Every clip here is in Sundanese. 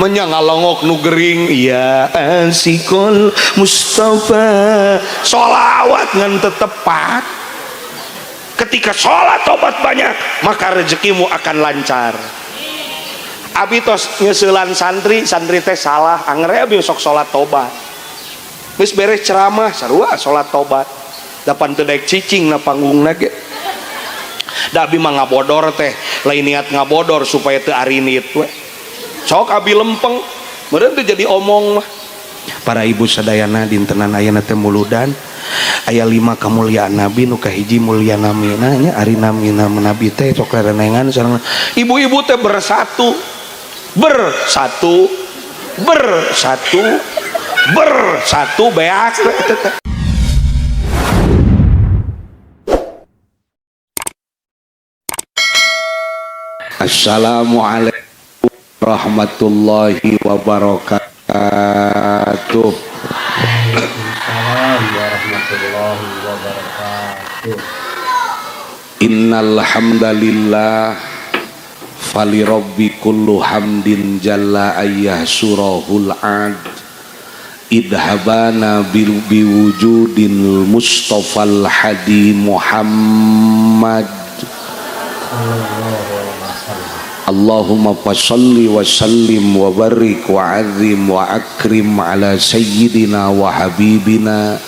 menyangalongok nu gering ya asikul Mustafa sholawat ngan tetepat. Ketika sholat tobat banyak maka rezekimu akan lancar. Abi tos nyeuselan santri teh salah angere abi sok sholat tobat geus beres ceramah sarua sholat tobat dapan teu daek cicing na panggungna ge da abi mah ngabodor teh lain niat ngabodor supaya teu arinit we sok abi lempeng meureun teh jadi omong mah. Para ibu sadayana dintenan ayeuna teh muludan aya 5 kamuliaan Nabi nu kahiji mulia namina nya ari namina Nabi teh sok lerenengan sareng ibu-ibu teh bersatu beak eta teh. Assalamualaikum warahmatullahi wabarakatuh. Warahmatullahi wabarakatuh. Innal hamdalillah fali rabbi kullu hamdin jalla ayyah surahul ad idhabana biwujudil mustafal hadi Muhammad. Allahumma fasalli wa sallim wa barik wa azim wa akrim ala sayyidina wa habibina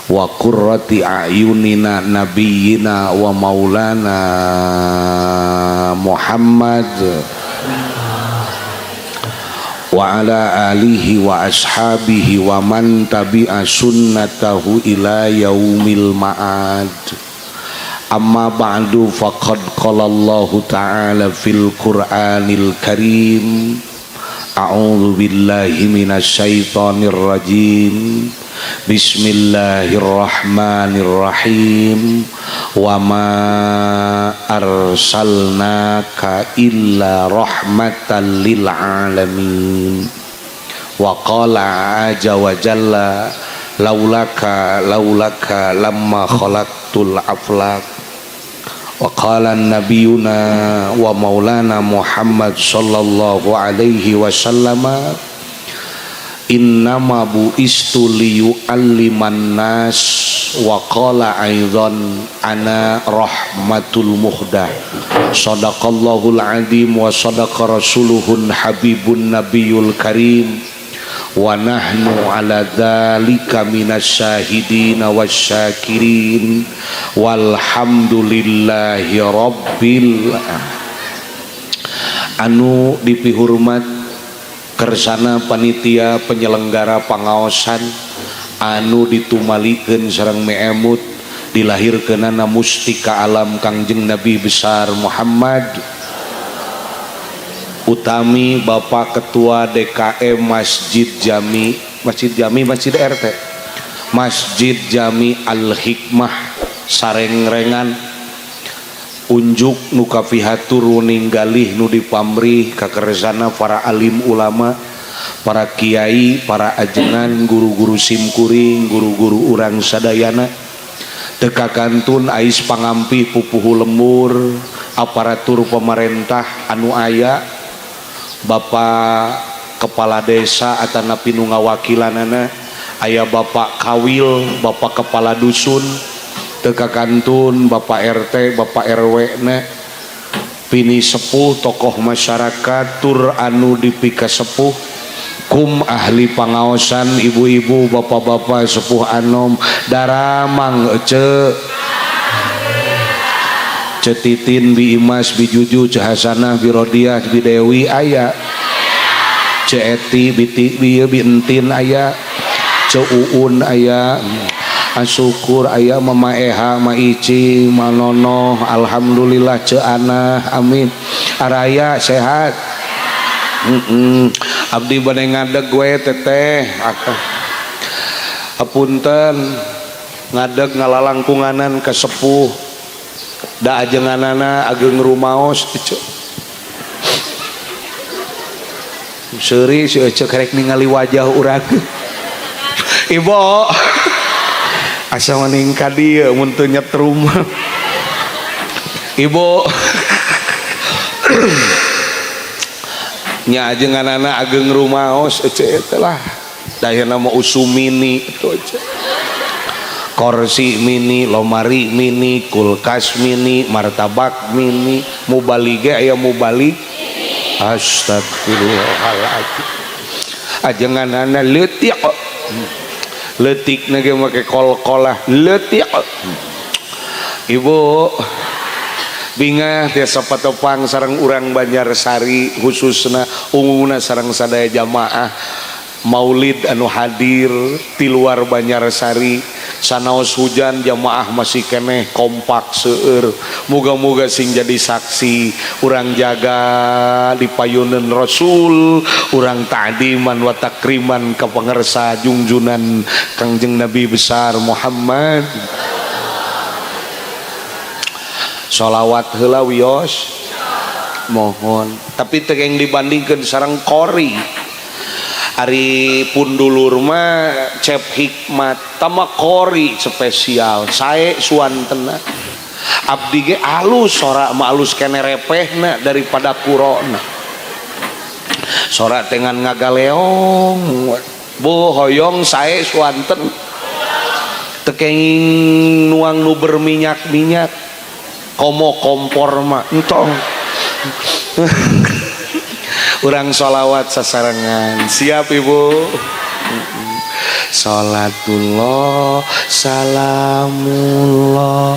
wa qurrati a'yunina nabiyyina wa maulana Muhammad wa ala alihi wa ashabihi wa man tabi'a sunnatahu ila yaumil ma'ad. Amma ba'du faqad qala Allah ta'ala fil Qur'anil Karim a'udzu billahi minasy syaithanir rajim. Bismillahirrahmanirrahim. Wa ma arsalnaka illa rahmatan lil alamin. Wa qala azza wa jalla laulaka lamma khalaqtul aflaq. Wa qala nabiyuna wa maulana Muhammad sallallahu alaihi wasallam innama bu'istu liyu'alliman nas wa qala aidan ana rahmatul muhdah. Shadaqallahul azim wa sadaqa rasuluhun habibun nabiyul karim wa nahnu ala dzalika minasyahidin wasyakirin walhamdulillahi rabbil anu dipihurmat kersana panitia penyelenggara pangaosan anu ditumalikeun sareng meemut dilahirkeunana mustika alam Kangjeng Nabi besar Muhammad utami Bapak Ketua DKM Masjid Jami Masjid RT Masjid Jami Al Hikmah Sarengrengan unjuk nu kafihatur ninggalih nu dipamrih kakeresana para alim ulama, para kiai, para ajengan, guru-guru simkuring, guru-guru urang sadayana tekakantun ais pangampi pupuhu lemur aparatur pemerintah anu aya Bapak Kepala Desa atanapi nu ngawakilanana aya Bapak Kawil, Bapak Kepala Dusun tekakantun Bapak RT, Bapak RW na pini sepuh tokoh masyarakat tur anu dipika sepuh kum ahli pangaosan ibu-ibu bapak-bapak sepuh anom daramang Cetitin bi Imas bi Juju Hasanah bi Rodiah bi Dewi aya Eti bi Entin aya Uun aya Syukur aya Mama Eha Ma Ici Manono alhamdulillah Ana amin araya sehat abdi bade ngadeg gue teteh apunten ngadeg ngalalangkunganan ke sepuh da ajenganana ageng rumaos seuri si Ece karek ningali wajah urang ibu asa maning ka dieu mun teu nyetrum ibu nya ajenganana ageng rumaos ece lah dayana mau usum mini itu aja kursi mini, lomari mini, kulkas mini, martabak mini, mubalige aya mubalik astagfirullahaladzim ajenganana leutik leutik nage make kol-kolah leutik ibu bingah tiasa patopang sareng urang Banjarsari khususna umumna sareng sadaya jamaah maulid anu hadir di luar Banjarsari sanaos hujan jamaah masih keneh kompak seueur muga-muga sing jadi saksi urang jaga di payunan Rasul urang ta'diman wa takriman ka pangarsa junjunan Kangjeng Nabi besar Muhammad sholawat heula wios mohon tapi teu yang dibandingkeun sareng kori hari pundulur mah cep hikmat tama kori spesial sae suantena abdi ge alus sora mah alus kene repehna daripada kurona sora tengan ngagaleong bu hoyong sae suanten teu kenging nuang nu berminyak-minyak komo kompor mah entong urang sholawat sasarengan siap ibu sholatullah salamullah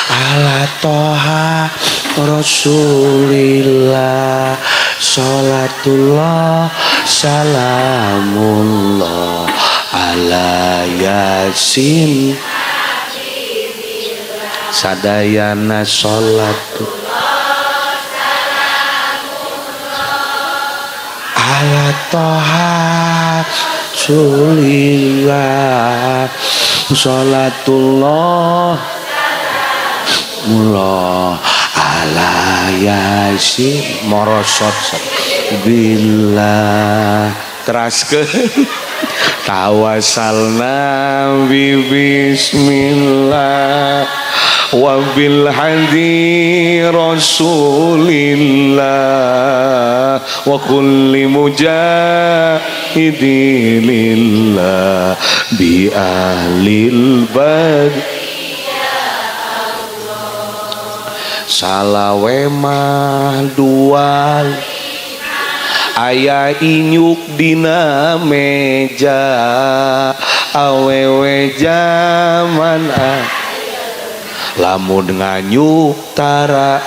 ala toha rasulillah sholatullah salamullah ala yasin sadayana sholat ala toha sulillah sholatullah mullah ala yasin morosot billah teraskeun tawasalna bismillah wabil hadi rasulillah wa kulli mujahidilillah bi ahlil bad salawe mah dual aya inyuk dina meja awewe zaman lamun nganyuk tara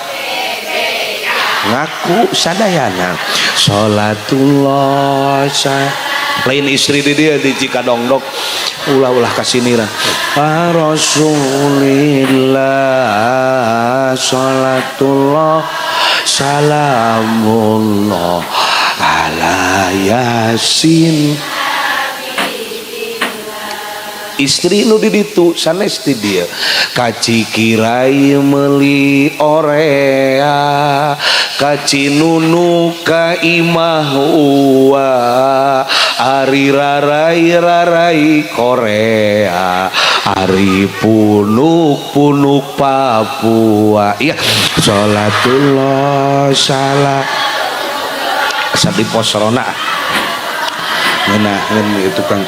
ngaku sadayana sholatullah lain istri di dia di Cikadongdok ulah-ulah kasinira rasulillah sholatullah salamullah ala yasin istri nu di ditu sanes ti dia kacikirai meuli orea kacinunu ka imah uwa ari rarai Korea ari punuk Papua iya sholatullah salah sadi posrona ngeun itu kan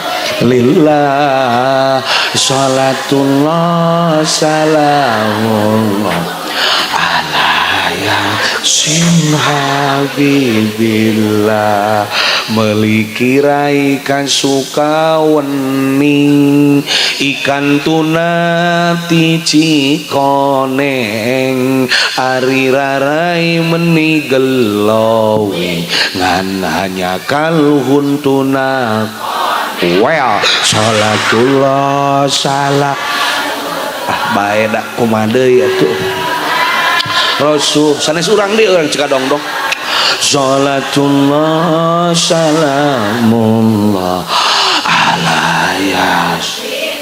lillah sholatullah salamullah ala yasin habibillah melikirai kan suka wening ikan tuna tici koneng ari rarai meni gelowing ngan hanya kalhun tuna well sholatullah salah bae dak kumadeui atuh rasul sanes urang deui urang Cikadongdong sholatullah salamullah ala yasin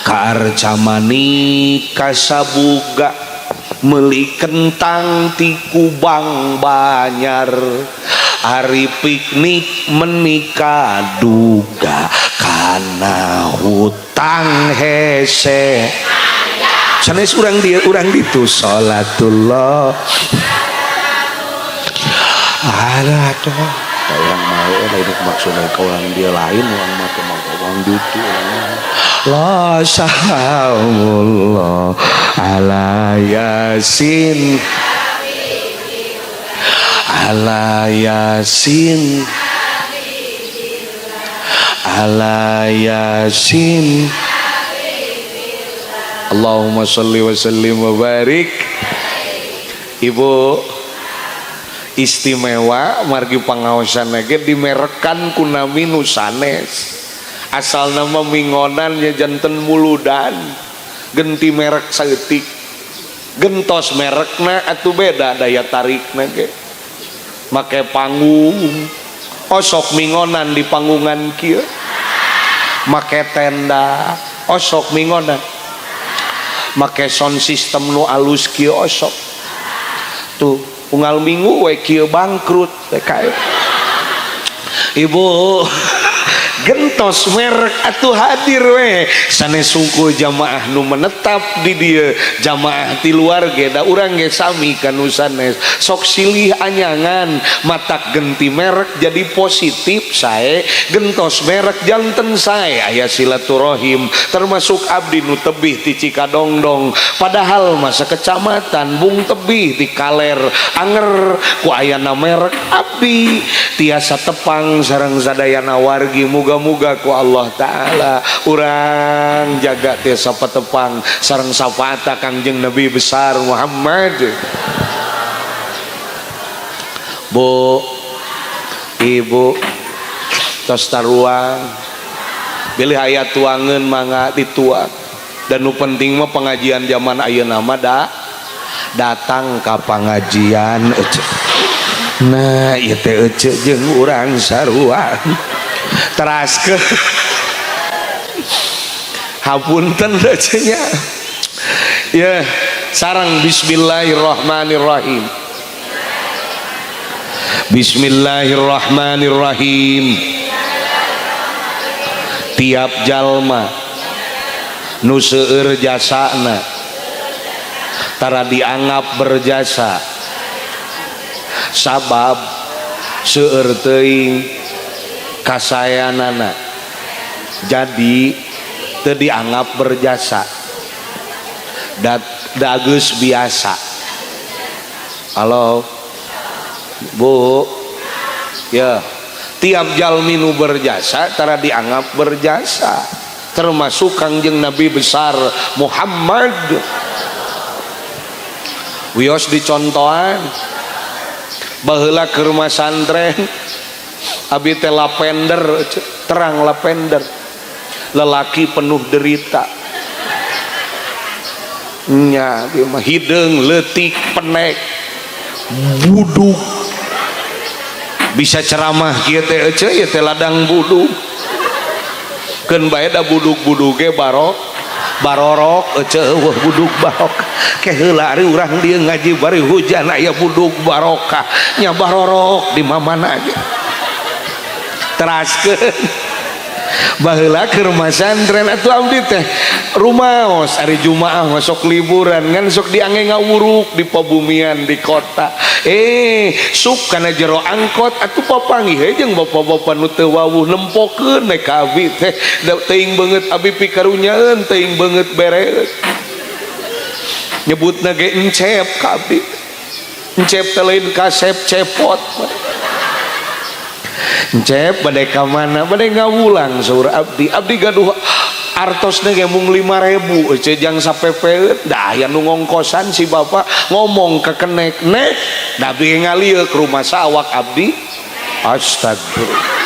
karcamani kasabuga meuli kentang ti Kubang Banyar hari piknik menikah duga karena hutang hese sanes urang ditu sholatullah ada tuh yang mau ini maksudnya orang dia lain orang mata mau orang gitu la salamullah ala yasin ala yasin ala yasin Allahumma sholli wa sallim wa barik. Ibu istimewa margi pangaosan ge dimerekan ku nami nu sanes asal nama mingonan nya janten muludan genti merek saeutik gentos merekna atuh beda daya tarikna ge make panggung osok mingonan di panggungan kieu make tenda osok mingonan make sound system nu alus kieu osok tuh unggal minggu we kieu bangkrut TKF ibu gentos merek atuh hadir we sanes suku jamaah nu menetap di dieu jamaah ti luar ge da urang ge sami kanu sanes sok silih anyangan matak genti merek jadi positif sae gentos merek janten sae aya silaturahim termasuk abdi nu tebih ti Cikadongdong padahal masa kecamatan Bung tebih di Kaler anger ku ayana merek abdi tiasa tepang sareng sadayana wargi muga-muga ku Allah Ta'ala urang jaga tiasa patepang sareng sapaata Kangjeng Nabi besar Muhammad. Bu ibu tos taruang bilih aya tuangeun mangga dituang dan nu penting mah pengajian zaman ayeuna mah datang ka pengajian nah ieu teh ece jeung urang sarua teraskeun hapunten ece nya ya sareng bismillahirrahmanirrahim bismillahirrahmanirrahim tiap jalma nu seueur jasana tara dianggap berjasa sabab seueur teuing kasayanana jadi teu dianggap berjasa dageus biasa. Halo Bu ya tiap jalmi nu berjasa tara dianggap berjasa termasuk Kangjeng Nabi besar Muhammad. Wios dicontohan baheula ke rumah santren abi teh lavender terang lavender lelaki penuh derita nya hideung leutik penek buduk bisa ceramah kieu teh ece ieu teh ladang buduk keun bae da buduk-buduk ge barorok ece eueuh buduk barok ke heula ari urang dieu ngaji bari hujan aya buduk barokah nya barorok di mamana ge teraskeun baheula ke rumah santren atuh abdi teh rumaos ari Jumaah masuk liburan kan sok diangge ngawuruk di pabumian di kota suk kana jero angkot atuh papanggih jeung bapak-bapak nu teu wawuh nempokeun naik ka abi teh teuing beungeut abi pikarunyaeun teuing beungeut bereus nyebutna ge encep ka abdi encep teh lain kasep cepot encep bade ka mana bade ngawulang saur abdi gaduh artosna ge mung 5.000 ejang sapepeut dah aya nu ngongkosan si bapak ngomong ke kenek nek da abdi ngalieu ke rumah sawak abdi astagfirullah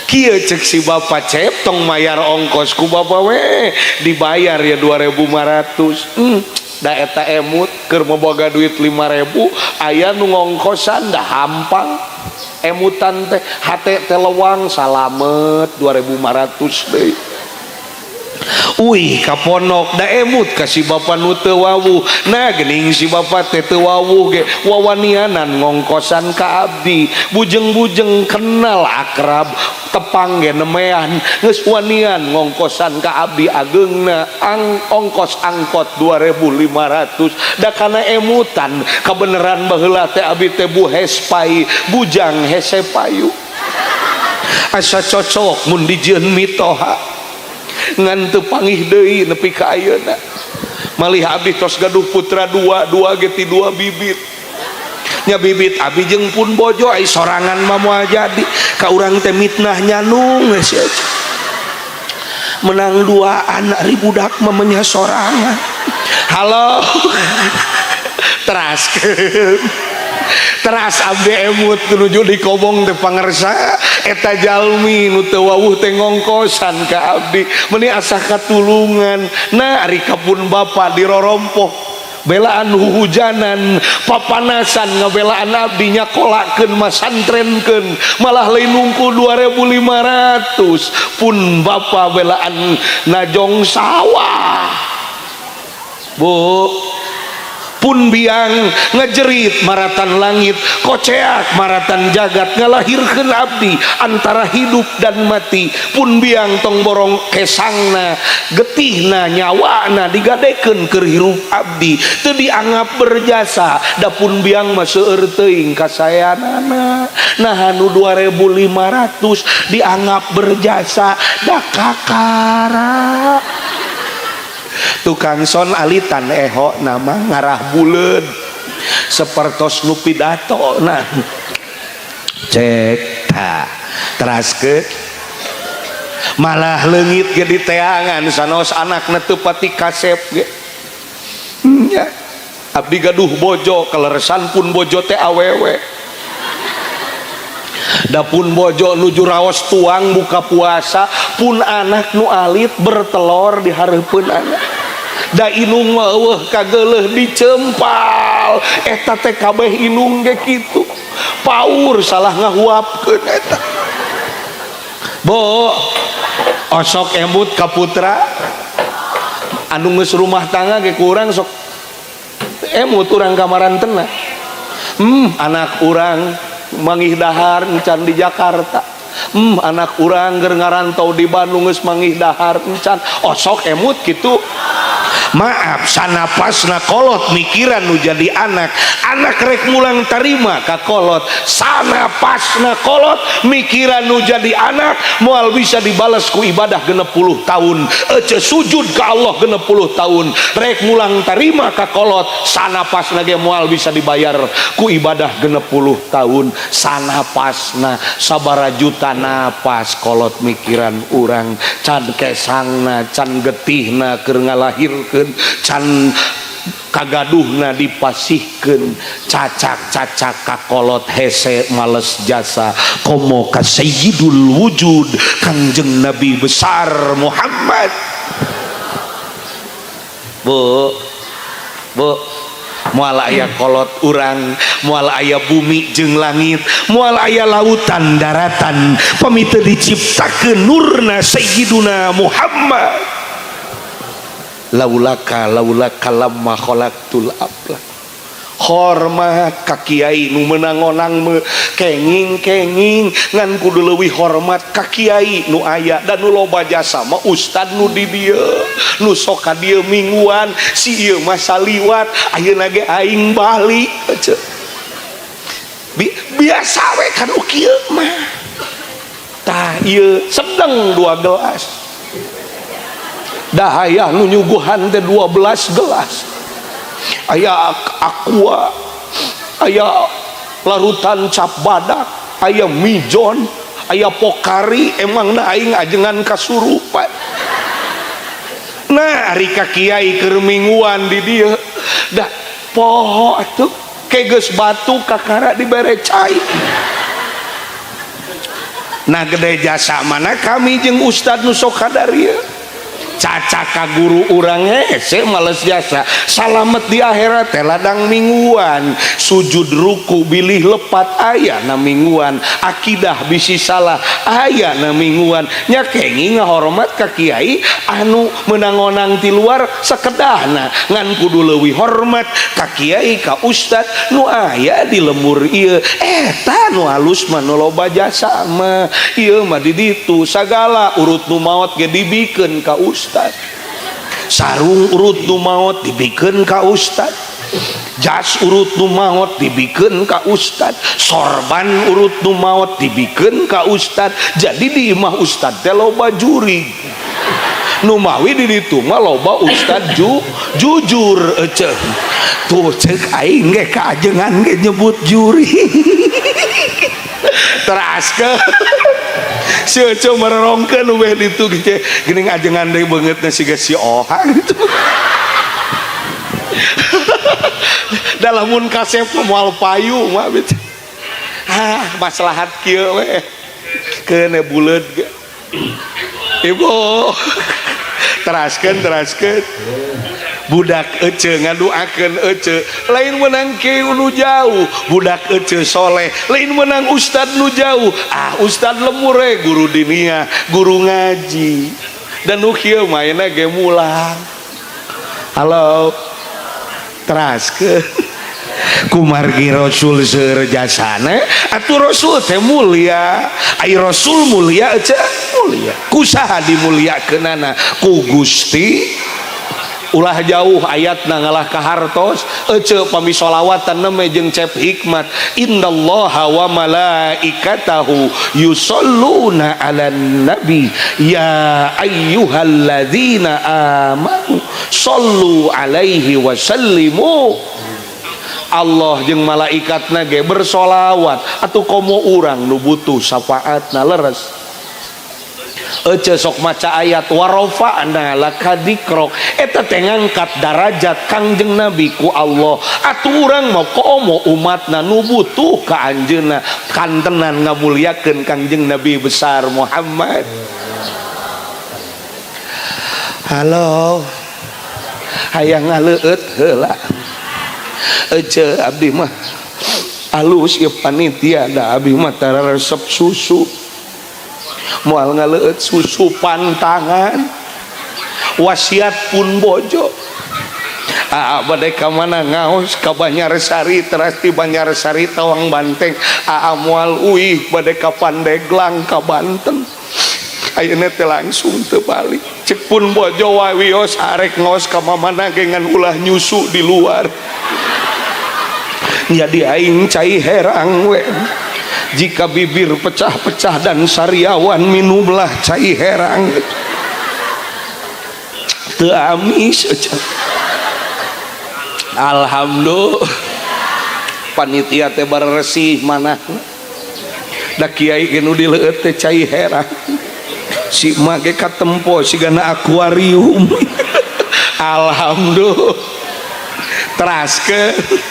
kieu cek si bapak cep tong mayar ongkos ku bapak we dibayar ya 2.500 da eta emut keur boga duit 5.000 aya nu ngongkosan dah hampang emutan teh hate teh lewang salamet 2.500 deui Wih kaponok da emut kasih bapak nu teu wawuh. Nah geuning si bapak teh teu wawuh ge wawanianan ngongkosan ka abdi. Bujeng-bujeng kenal akrab tepang ge nemean geus wanian ngongkosan ka abdi ageungna ongkos angkot 2.500 da kana emutan kabeneran baheula teh abdi teh buhes pai bujang hese payu. Asa cocok mun dijieun mitoha ngan teu panggih deui nepi ka ayeuna. Malih abdi tos gaduh putra dua ge ti dua bibit. Nya bibit abdi jeung pun bojo ai sorangan mah moal jadi. Ka urang teh mitnah nyanung geus ya. Menang duaan ari budak mah menya sorangan. Halo. Teraskeun. Teras abdi emut nuju dikobong teh pangersa eta jalmi nu teu wawuh teh ngongkosan ka abdi meuni asa katulungan. Nah ari kapun bapa dirorompoh belaan huhujanan papanasan ngabelaan abdi nyakolakeun masantrenkeun malah lain nungku 2.500 pun bapa belaan najong sawah. Bu pun biang ngejerit maratan langit koceak maratan jagat ngalahirkeun abdi antara hidup dan mati. Pun biang tong borong kesangna getihna nyawana digadekeun keur hirup abdi teu dianggap berjasa. Da pun biang mah seueur teuing kasayanana nah anu 2.500 dianggap berjasa da kakara. Tukang son alitan eho nama ngarah buleud sapertos nu pidato nah cek ta teraskeun malah leungit ge diteangan sanos anakna teu pati kasep ge nya abdi gaduh bojo kaleresan pun bojo teh awewe. Dapun bojo nuju raos tuang buka puasa pun anak nu alit bertelur di hareupeun anak. Da inung mah eueuh kageuleuh dicempal eta teh kabeh inung ge kitu. Paur salah ngahuapkeun eta. Bo osok embut ka putra anu geus rumah tangga ge kurang sok emut urang kamaran tenah. Anak urang mangih dahar encan di Jakarta. Anak urang keur ngarantau di Bandung geus mangih dahar encan. Osok emut kitu. Maaf sanapasna kolot mikiran nu jadi anak rek mulang tarima ka kolot. Sanapasna kolot mikiran nu jadi anak moal bisa dibalas ku ibadah 60 tahun ece sujud ka Allah 60 tahun rek mulang tarima ka kolot. Sanapasna ge moal bisa dibayar ku ibadah 60 tahun. Sanapasna sabara juta napas kolot mikiran urang can kesangna can getihna keur ngalahirkeun can kagaduhna dipasihkeun cacak-cacak kakolot hese males jasa komo ka sayyidul wujud kanjeng Nabi besar Muhammad. Bu moal aya kolot urang moal aya bumi jeung langit moal aya lautan daratan pami teu diciptakeun nurna sayyiduna Muhammad. Laulaka lamma khalaqtul aflak. Hormat ka kiai nu meunang-onang me kenging ngan kudu leuwih hormat ka kiai nu aya dan nu loba jasa mah ustad nu di dieu nu sok ka dieu mingguan si ieu mah saliwat ayeuna ge aing balik biasa we kan kieu mah tah ieu sedeng 2 gelas dahaya nu nyuguhan teh 12 gelas aya aqua aya larutan cap badak aya mijon aya pokari emangna aing ajengan kasurupan. Nah ari ka kiai keur mingguan di dieu da poho atuh kegeus batu kakara dibere cai. Nah gede jasa mana kami jeung ustad nu sok kadarieu caca ka guru urang hese males jasa salamet di akhirat teh ladang mingguan sujud ruku bilih lepat aya na mingguan akidah bisi salah aya na mingguan nya kengi ngahormat ka kiai anu menangonang ti luar sakedahna ngan kudu leuwih hormat ka kiai ka ustad nu aya di lembur ieu eta nu halus mah nu loba jasa mah ieu mah di ditu sagala urut nu maot ge dibikeun ka ustad sarung urut nu maot dibikeun ka ustad jas urut nu maot dibikeun ka ustad sorban urut nu maot dibikeun ka ustad jadi di imah ustad teh loba juri nu mawi di ditu mah loba ustad jujur ceuk tuh ceuk aing ge kaajengan ge nyebut juri teras ke seuceu mererongkeun we ditu ge geuning ajengan deui beungeutna siga si Oha gitu dalamun kasep moal payu mah maslahat kieu we keun buleud ge ibu teraskeun budak ece ngaduakeun ece lain menang kieu nu jauh budak ece soleh lain menang ustad nu jauh ustad lemur guru dinia guru ngaji dan nu kieu maena ge mulang halo teraskeun kumargi rasul seueur jasana atuh rasul teh mulia ai rasul mulia ece mulia kusaha dimuliakeunana ku Gusti ulah jauh ayatna ngalah ka hartos ece pami sholawatan neme jeung cep hikmat innallaha wa malaikatahu yusholluna 'alan nabi ya ayyuhalladzina amanu shollu 'alaihi wa sallimu Allah jeung malaikatna ge bersolawat atuh komo urang nu butuh syafaatna leres ece sok maca ayat warofa'na lakadikrok eta teh ngangkat darajat Kangjeng Nabi ku Allah atuh urang mah komo umatna nu butuh ka anjeunna kantenan ngamuliakeun Kangjeng Nabi besar Muhammad. Halo hayang ngaleueut heula ece abdi mah alus ieu panitia da abdi mah tara resep susu moal ngaleueut susu pantangan wasiat pun bojo bade ka mana ngaos ka Banyarsari teras ti Banyarsari Tawang Banteng moal uih bade ka Pandeglang ka Banten ayeuna teh langsung teu balik cek pun bojo wawios arek ngaos ka mamana gengan ulah nyusu di luar jadi aing cai herang we jika bibir pecah-pecah dan sariawan minumlah cai herang teu amis alhamdulillah panitia teh baresih manahna da kiai ge nu dileueut teh cai herang si mak ge katempo sigana akuarium alhamdulillah teraskeun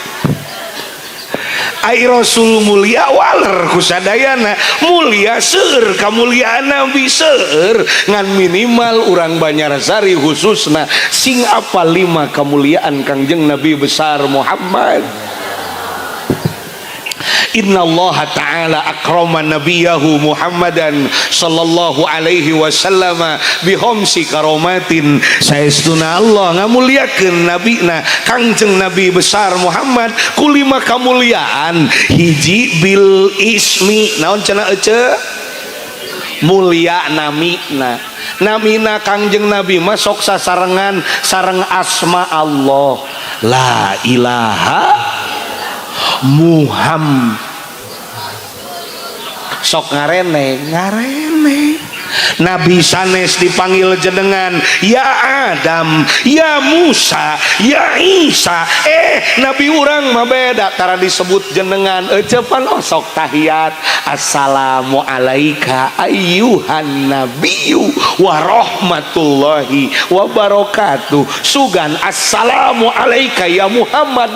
ai rasul mulia waler kusadayana mulia seueur kamuliaan Nabi seueur ngan minimal urang Banyarsari khususna sing apal 5 kemuliaan Kangjeng Nabi besar Muhammad. Innallaha ta'ala akrama nabiyahu Muhammadan sallallahu alaihi wasallam bihomsi karomatin saestuna Allah ngamuliakeun nabina Kangjeng Nabi besar Muhammad ku 5 kamuliaan hiji bil ismi naon cenah ece mulia namina Kangjeng Nabi mah sok sasarengan sareng asma Allah la ilaha Muhammad sok ngarene Nabi sanes dipanggil jenengan ya Adam ya Musa ya Isa Nabi urang mah beda tara disebut jenengan ecepan sok tahiyat assalamu alayka ayyuhan nabiyyu wa rahmatullahi wa barakatuh sugan assalamu alayka ya Muhammad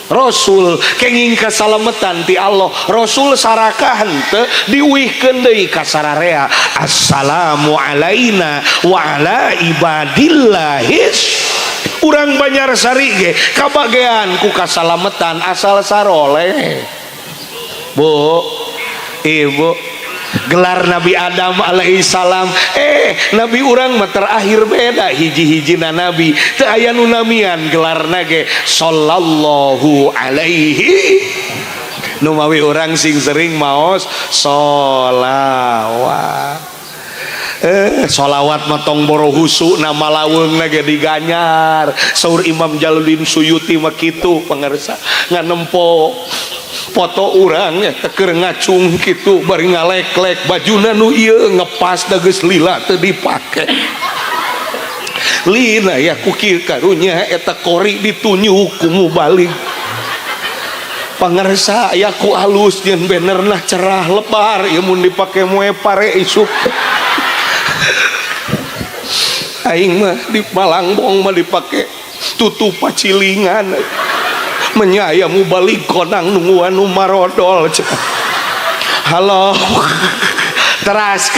Rasul kenging kasalamatan ti Allah. Rasul sarakahan teu diuihkeun deui ka sararea. Assalamu alaina wa ala ibadillahis. Urang Banjarsari ge kabagean ku kasalamatan asal saroleh. Bu, ibu, gelar Nabi Adam alaihissalam, Nabi urang mah terakhir beda hiji-hijina Nabi teu aya nu namian gelarna ge sallallahu alaihi. Nu mawi urang sing sering maos sholawat. Sholawat matong boro husu nama laweng lagi diganyar. Saur Imam Jaluddin Suyuti mah kitu pangarsa nganempo foto urang ya keur ngacung kitu bari ngalek-lek bajuna nu ieu ngepas da geus lila teu dipake. Lina ya ku kieu karunya eta kori ditunyuk ku mubalik. Pangarsa aya ku alus jeung benerna cerah lebar ieu mun dipake moe pare isuk. Aing mah di Malangbong mah dipake tutup pacilingan menyaya mubalik konang nungguan nu marodol. Halo teras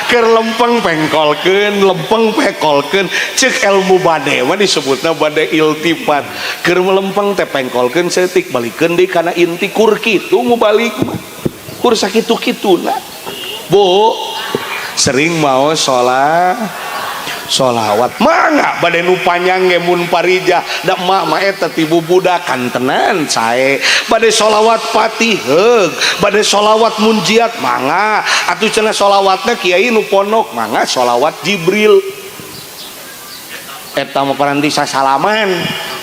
ke lempeng pengkolkeun lempeng pekolkeun ceuk ilmu bade mah disebutna bade iltifat keur melempeng teh pengkolkeun seutik balikeun deui kana inti kur kitu mubalik mah kur sakitu-kituna. Bu sering mau sholawat mangga bade nu panjang ge mun parijah da mak mah eta ti bubudakan tenan sae bade sholawat patiheug bade sholawat munjiat mangga atuh cenah sholawatna kiai nu pondok mangga sholawat Jibril eta mah paranti sasalaman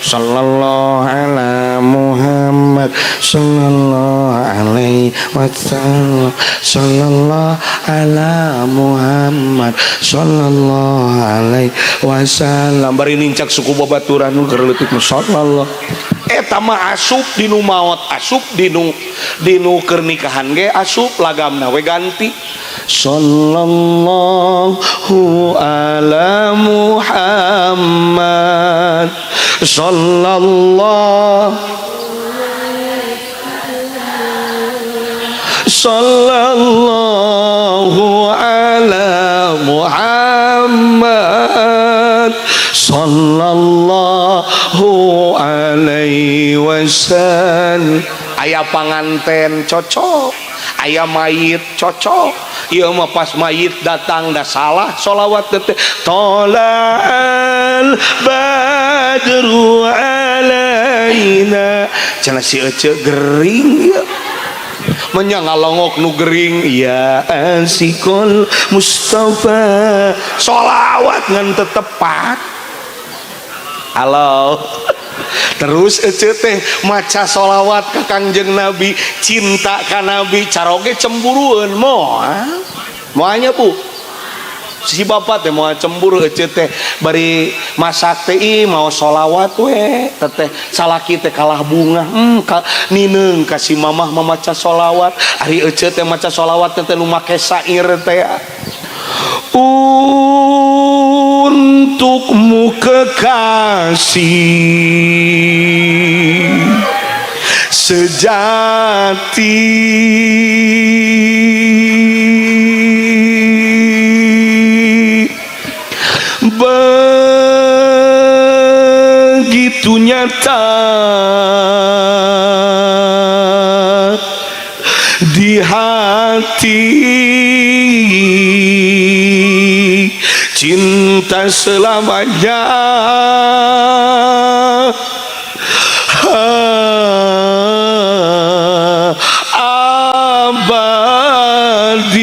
sallallahu ala Muhammad sallallahu alaihi wasallam sallallahu ala Muhammad sallallahu alaihi wasallam bari nincak suku babaturan nu keur leutik sallallahu eta mah asup dinu maot asup dinu keur nikahan ge asup lagamna we ganti sallallahu ala Muhammad sallallahu ala Muhammad sallallahu alaihi wasallam. Aya panganten cocok, aya mayit cocok. Ieu mah pas mayit datang da salah sholawat teh tolal badru alaina cenah si ece gering ya menyang ngalongok nu gering ya asikul Mustafa sholawat ngan tetepat. Halo terus ece teh maca sholawat ka Kangjeng Nabi cinta ka Nabi caroge cemburuan moanya Bu si bapak teh mau cemburu ece teh bari masak teh mau sholawat we teteh salaki teh kalah bunga nineung kasih mamah mamaca sholawat ari ece teh maca sholawat teh nu make sair teh untukmu kekasih sejati begitu nyata di hati cinta selamanya abadi.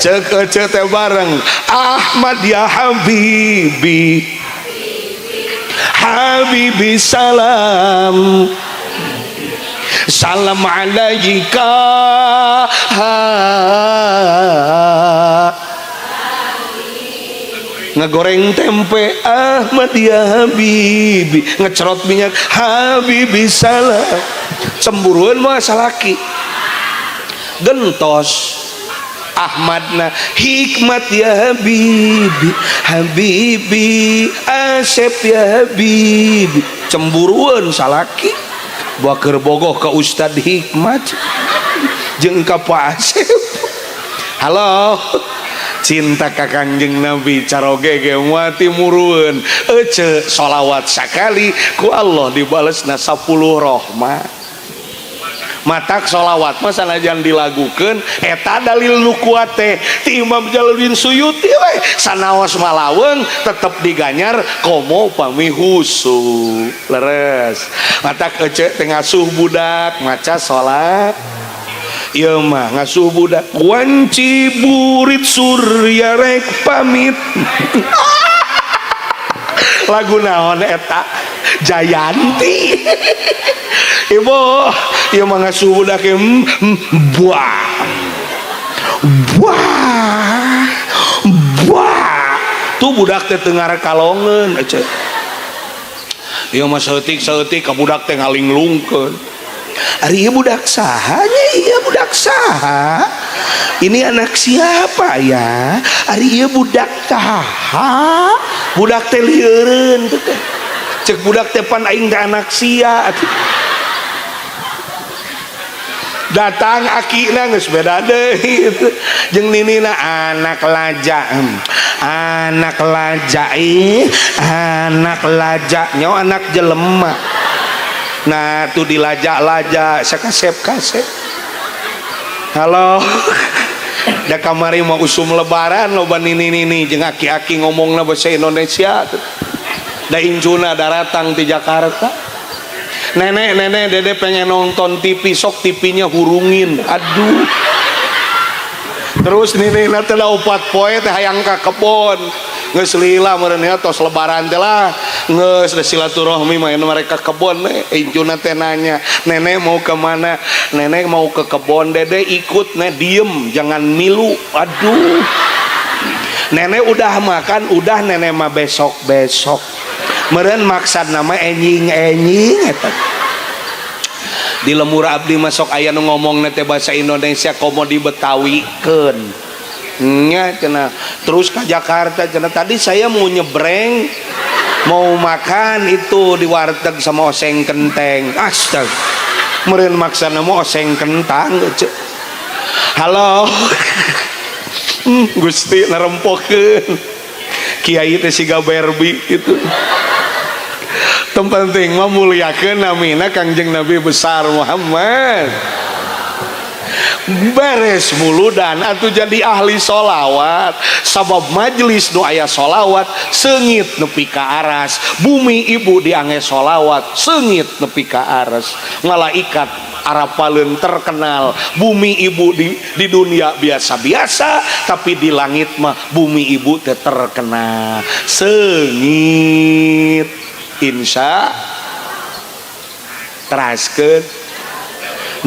Cek teh bareng Ahmad ya Habibi Habibi salam salam alaika ngegoreng tempe Ahmad ya Habibi ngecerot minyak Habibi salam cemburuan mah salaki gentos Ahmadna hikmat ya habibi habibi Asep ya habibi cemburuan salaki bakar bogoh ke Ustad Hikmat jeung ka Pak Asep. Halo cinta ka Kangjeng Nabi caroge ge mati murueun ece sholawat sakali ku Allah dibalesna 10 rahmat. Matak sholawat mah sanajan dilagukeun eta dalil nu kuat teh ti Imam Jalaluddin Suyuti we sanaos malaweung tetep diganyar komo pami husu leres. Matak ece teh ngasuh budak maca sholat ieu mah ngasuh budak wanci burit surya rek pamit lagu naon eta Jayanti ibu ieu mah ngasuh budak buah buah buah tuh budak teh teu ngarekalongeun ece ieu mah saeutik-saeutik ka budak teh ngalinglungkeun. Ari ieu budak sahanya iya budak saha ini anak siapa ya ari ieu budak saha budak teh lieureun teh cek budak teh pan aing teh anak sia datang akina geus beda deui jeung ninina anak laja anak laja nyawa anak jelema. Nah tuh dilajak-lajak sakasep-kasep. Halo da kamari mau usum lebaran loba nini-nini jeung aki-aki ngomongna bahasa Indonesia da injuna daratang di Jakarta nenek dede pengen nonton TV sok TV-nya hurungin aduh terus nini teh da 4 poe teh hayang ka kebon geus lila meureun tos lebaran teh lah geus da silaturahmi main mereka kebon injuna teh nanya nenek mau ke mana nenek mau ke kebon dede ikut diem jangan milu aduh nenek udah makan udah nenek mah besok meureun maksad nama enjing eta di lemur abdi masuk aya nu ngomongna teh bahasa Indonesia komo dibetawikeun nya cenah terus ke Jakarta cenah tadi saya mau nyebreng mau makan itu di warteg sama oseng kenteng astaga meureun maksana mah oseng kentang cek halo Gusti narempokeun kiai teh siga Barbie gitu penting mah muliakeun namina Kangjeng Nabi besar Muhammad beres muludan atuh jadi ahli sholawat sabab majelis nu aya sholawat seungit nepi ka aras bumi ibu diangge sholawat seungit nepi ka aras malaikat arapaleun terkenal bumi ibu di dunia biasa-biasa tapi di langit mah bumi ibu teh terkenal seungit insya teraskeun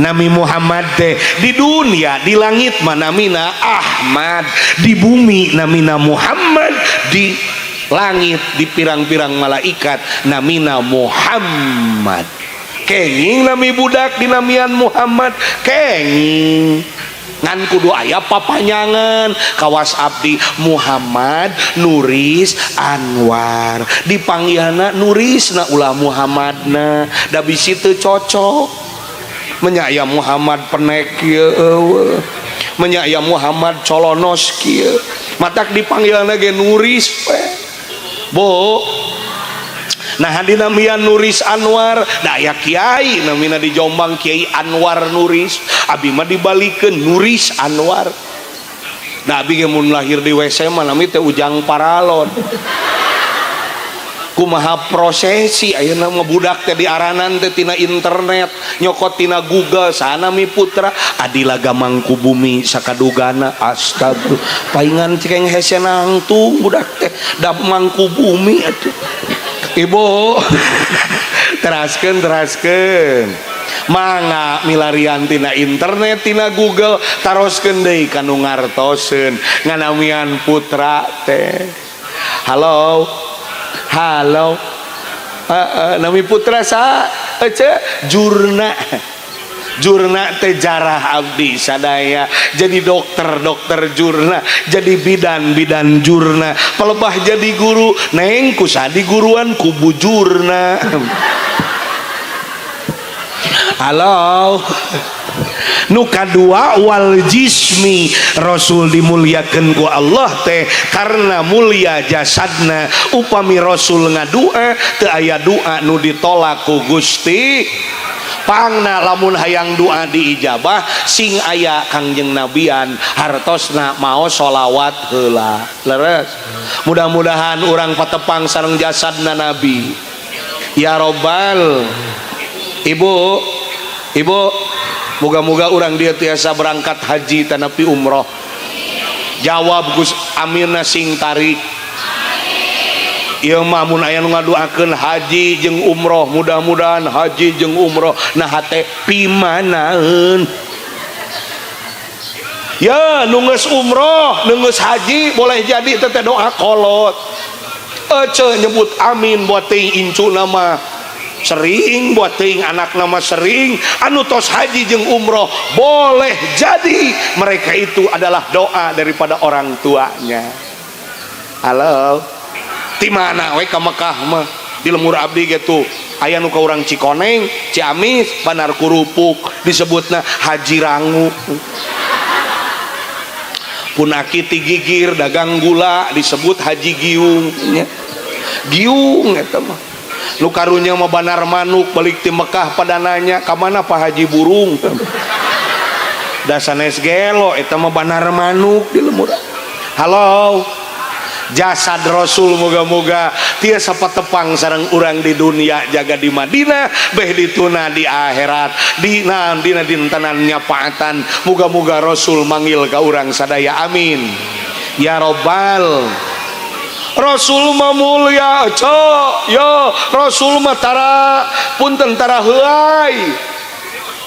Nabi Muhammad teh di dunia di langit mana namina Ahmad di bumi namina Muhammad di langit di pirang-pirang malaikat namina Muhammad kenging nami budak dinamian Muhammad kenging ngan kudu aya papanyangan kawas abdi Muhammad Nuris Anwar dipanggilna Nurisna ulah Muhammadna da bisi teu cocok menyaya Muhammad penek kieu menyaya Muhammad colonos kieu matak dipanggilna ge Nuris bo nah dinamian Nuris Anwar daya kiai namina di Jombang Kiai Anwar Nuris abi mah dibalikeun Nuris Anwar da abi ge mun lahir di WC mah nami teh Ujang Paralon kumaha prosesi ayeuna mah budak teh diaranan teh tina internet nyokot tina Google sanami putra adila gamangku bumi sakadugana astaga paingan cekeng hese nangtung budak teh da mangku bumi atuh ibu teraskeun mangga milarian tina internet tina Google taroskeun deui kanu ngartoseun nganamian putra teh halo nami putra sa ece jurna jurna teh jarah abdi sadaya jadi dokter jurna, jadi bidan jurna, pelebah jadi guru neng kusadi guruan kubu jurna. Halo. Nu kadua wal jismi, Rasul dimuliakeun ku Allah teh karena mulia jasadna. Upami Rasul ngadua teu aya doa nu ditolak ku Gusti. Pangna lamun hayang doa diijabah sing aya Kangjeng Nabian hartosna maos sholawat heula. Leres. Mudah-mudahan urang patepang sareng jasadna Nabi. Ya Robbal. Ibu, moga-moga orang dia tiasa berangkat haji tanapi umroh. Jawab Gus Amirna sing tarik. Ieu mah mun aya nu ngaduakeun haji jeung umroh, mudah-mudahan haji jeung umroh nah hate pimanaeun. Ya nu geus umroh, nu geus haji boleh jadi teh doa kolot. Ece nyebut amin buat teuing incuna mah sering, buat teuing anak nama sering, anu tos haji jeung umroh boleh jadi mereka itu adalah doa daripada orang tuanya. Halo, di mana we ka Mekah mah di lemur abdi gitu aya nu ka urang Cikoneng, Ciamis, Bandar Kurupuk disebutna Haji Rangu. Punaki Tigigir dagang gula disebut Haji Giung nya. Giung eta mah. Nu karunya mah Banar Manuk balik ti Mekah pada nanya ka mana Pak Haji Burung. Da sanes gelo eta mah Banar Manuk di lemur. Halo. Jasad Rasul moga-moga tiasa patepang sareng urang di dunia jaga di Madinah beh dituna di akhirat dina dintenan nyapaatan moga-moga Rasul manggil ka urang sadaya amin ya Robbal. Rasul mah mulia cok yo Rasul mah tara punten tara heuai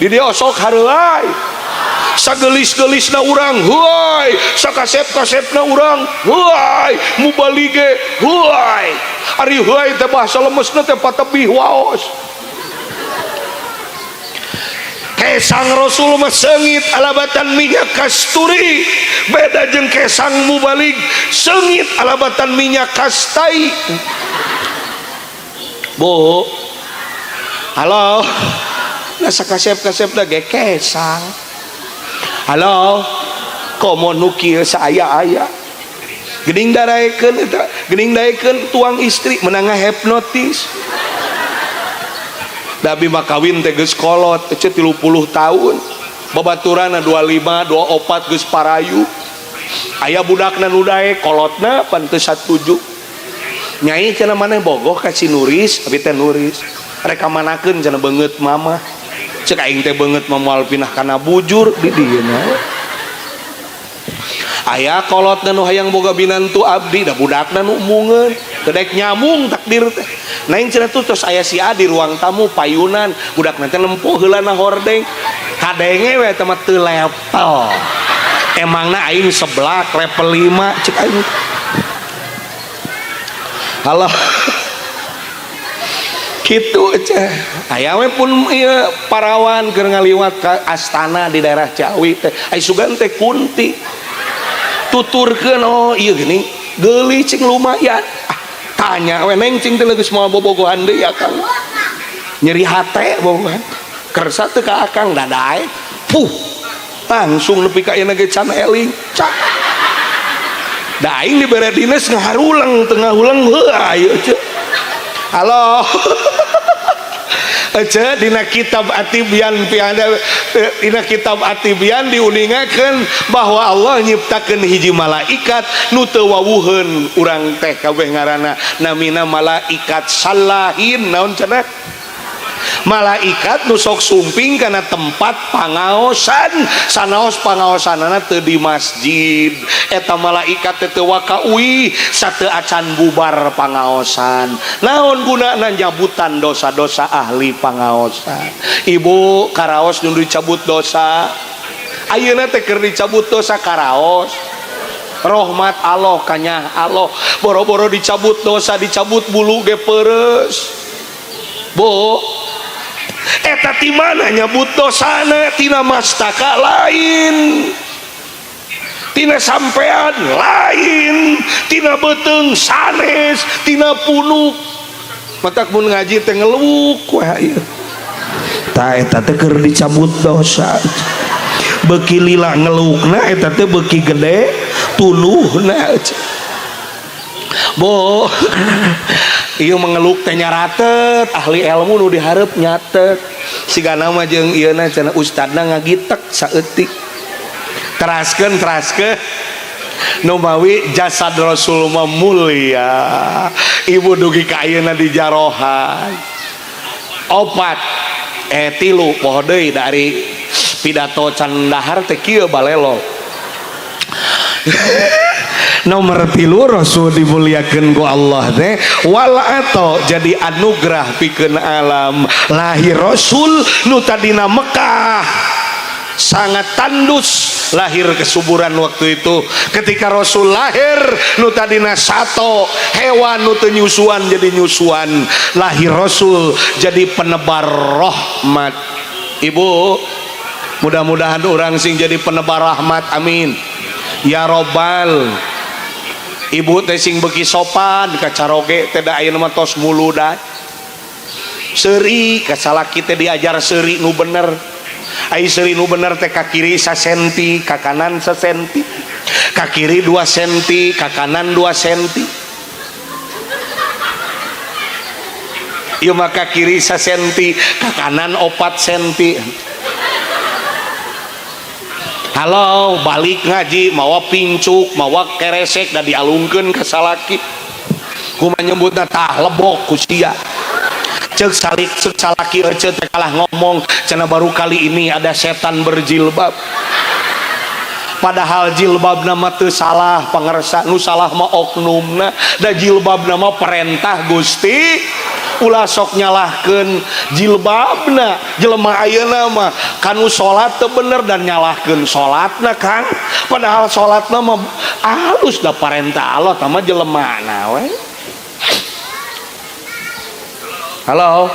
di dieu sok hareuai sagelis-gelisna urang heuai sakasep-kasepna urang heuai mubalige heuai ari heuai teh bahasa lemesna teh patebih waos. Kesang Rasul mah seungit alabatan minyak kasturi beda jeung kesang mubalig seungit alabatan minyak kastai. Bu halo nah sakasep-kasep da ge kesang. Halo komo nukieu saaya-aya geuning daraekeun eta geuning daekeun tuang istri menangah hipnotis. Dabi mah kawin teh geus kolot teh 30 tahun babaturana 25 24 geus parayu aya budakna nu daek kolotna pan teu satuju nyai cenah maneh bogoh ka si Nuris abi teh Nuris rek kamanakeun cenah beungeut mama cek aing teh beungeut mah moal pinah kana bujur di dieu na aya kolotna nu hayang boga binantu abdi da budakna nu ummungeun kedek nyamung takdir teh naing cenah tuh tos aya si A di ruang tamu payunan budakna teh lempuh heulana hordeng kadenge we teh mah teu level emangna aing seblak level 5 cek aing. Halo kitu cenah aya we pun ieu parawan keur ngaliwat ka astana di daerah Ciawi teh ai sugan teh kunti tuturkeun oh ieu geuning geuli cing lumayan tanya we neng cing teh geus moal bobogohan deui akang nyeri hate bobogohan kersa teu ka akang dadae langsung nepi ka ieu ge can eling cak da aing dibere dinas ngaharulang tengah ulang heuh ayo. Halo Ece dina kitab Atibian dina kitab Atibian diuningakeun bahwa Allah nyiptakeun hiji malaikat nu teu wawuheun urang teh kabeh ngaranna namina malaikat salahin naon cenah malaikat nu sok sumping kana tempat pangaosan sanaos pangaosanana teu di masjid eta malaikat teu wakaui sateu acan bubar pangaosan naon gunana nyabutan dosa-dosa ahli pangaosan. Ibu karaos nu dicabut dosa ayeuna teh keur dicabut dosa karaos rahmat Allah kanya Allah boro-boro dicabut dosa dicabut bulu ge peureus bu eta ti mana nyebut dosana tina mastaka lain, tina sampean lain, tina beteng sanes, tina punuk. Matak mun ngaji teh ngeluuk wae ieu. Tah eta teh keur dicabut dosa. Beuki lila ngeluukna eta teh beuki gede tuluhna. Bo ieu mengeluk teh nyaratet ahli ilmu nu dihareup nyatet sigana mah jeung ieuna cenah ustadna ngagitek saeutik teraskeun nu mawi jasad Rasul mah mulia ibu dugi ka ayeuna di jarohan opat tilu poho deui dari pidato can dahar teh kieu balelo. Nomor 3 Rasul dimuliakeun ku Allah teh wal ato jadi anugerah pikeun alam lahir Rasul nu tadina Mekah sangat tandus lahir kesuburan waktu itu ketika Rasul lahir nu tadina sato hewan nu teu nyusuan jadi nyusuan lahir Rasul jadi penebar rahmat. Ibu mudah-mudahan orang sing jadi penebar rahmat amin ya robbal. Ibu teh sing beuki sopan ka caroge teh da ayeuna mah tos muludat seuri ka salaki teh diajar seuri nu bener. Ai seuri nu bener teh ka kiri 1 senti ka kanan 1 senti ka kiri 2 senti ka kanan 2 senti. Ieu mah ka kiri 1 senti ka kanan 4 senti. Halo balik ngaji mawa pincuk mawa keresek da dialungkeun ka salaki kumaha nyebutna tah lebok ku sia ceuk salaki ece teh kalah ngomong cenah baru kali ini ada setan berjilbab padahal jilbabna mah teu salah pangersa nu salah mah oknumna da jilbabna mah perintah Gusti ulah sok nyalahkeun jilbabna jelema ayeuna mah kanu salat teu bener dan nyalahkeun salatna Kang padahal salatna mah alus da parentah Allah tah mah jelemana we. Halo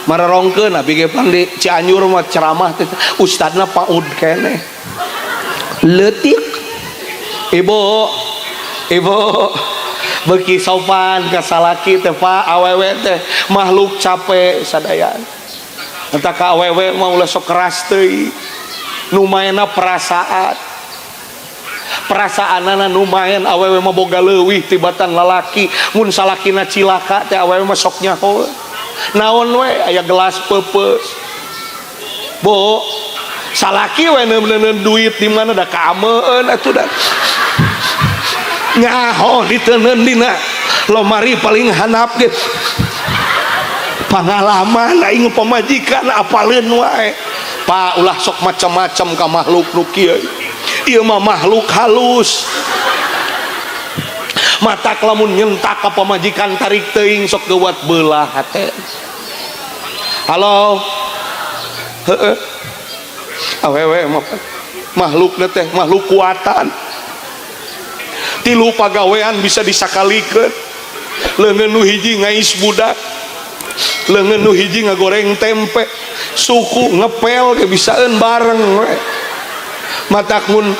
mararongkeun abi ge pandi Cianjur mah ceramah teh ustadna paud keneh leutik ibu beuki sopan ka salaki teh Pak awewe teh makhluk capek sadaya entah ka awewe mah ulah sok keras teuing nu maena perasaanana nu maen awewe mah boga leuwih tibatan lalaki mun salakina cilaka teh awewe mah sok nyaho naon we aya gelas peupeus bo salaki we neuneun duit di mana da kaameun atuh da nyaho diteuneun dina lomari paling handap ge pangalaman aing pamajikan apaleun wae Pak ulah sok macam-macam ka makhluk nu kieu ieu mah makhluk halus matak lamun nyentak ka pamajikan tarik teuing sok geuwat beulah hate. Halo heueuh awewe mah makhlukna teh makhluk kuatan 3 pagawean bisa disakalikeun leungeun nu hiji ngais budak leungeun nu hiji ngagoreng tempe suku ngepel ge bisaeun bareng we matak mun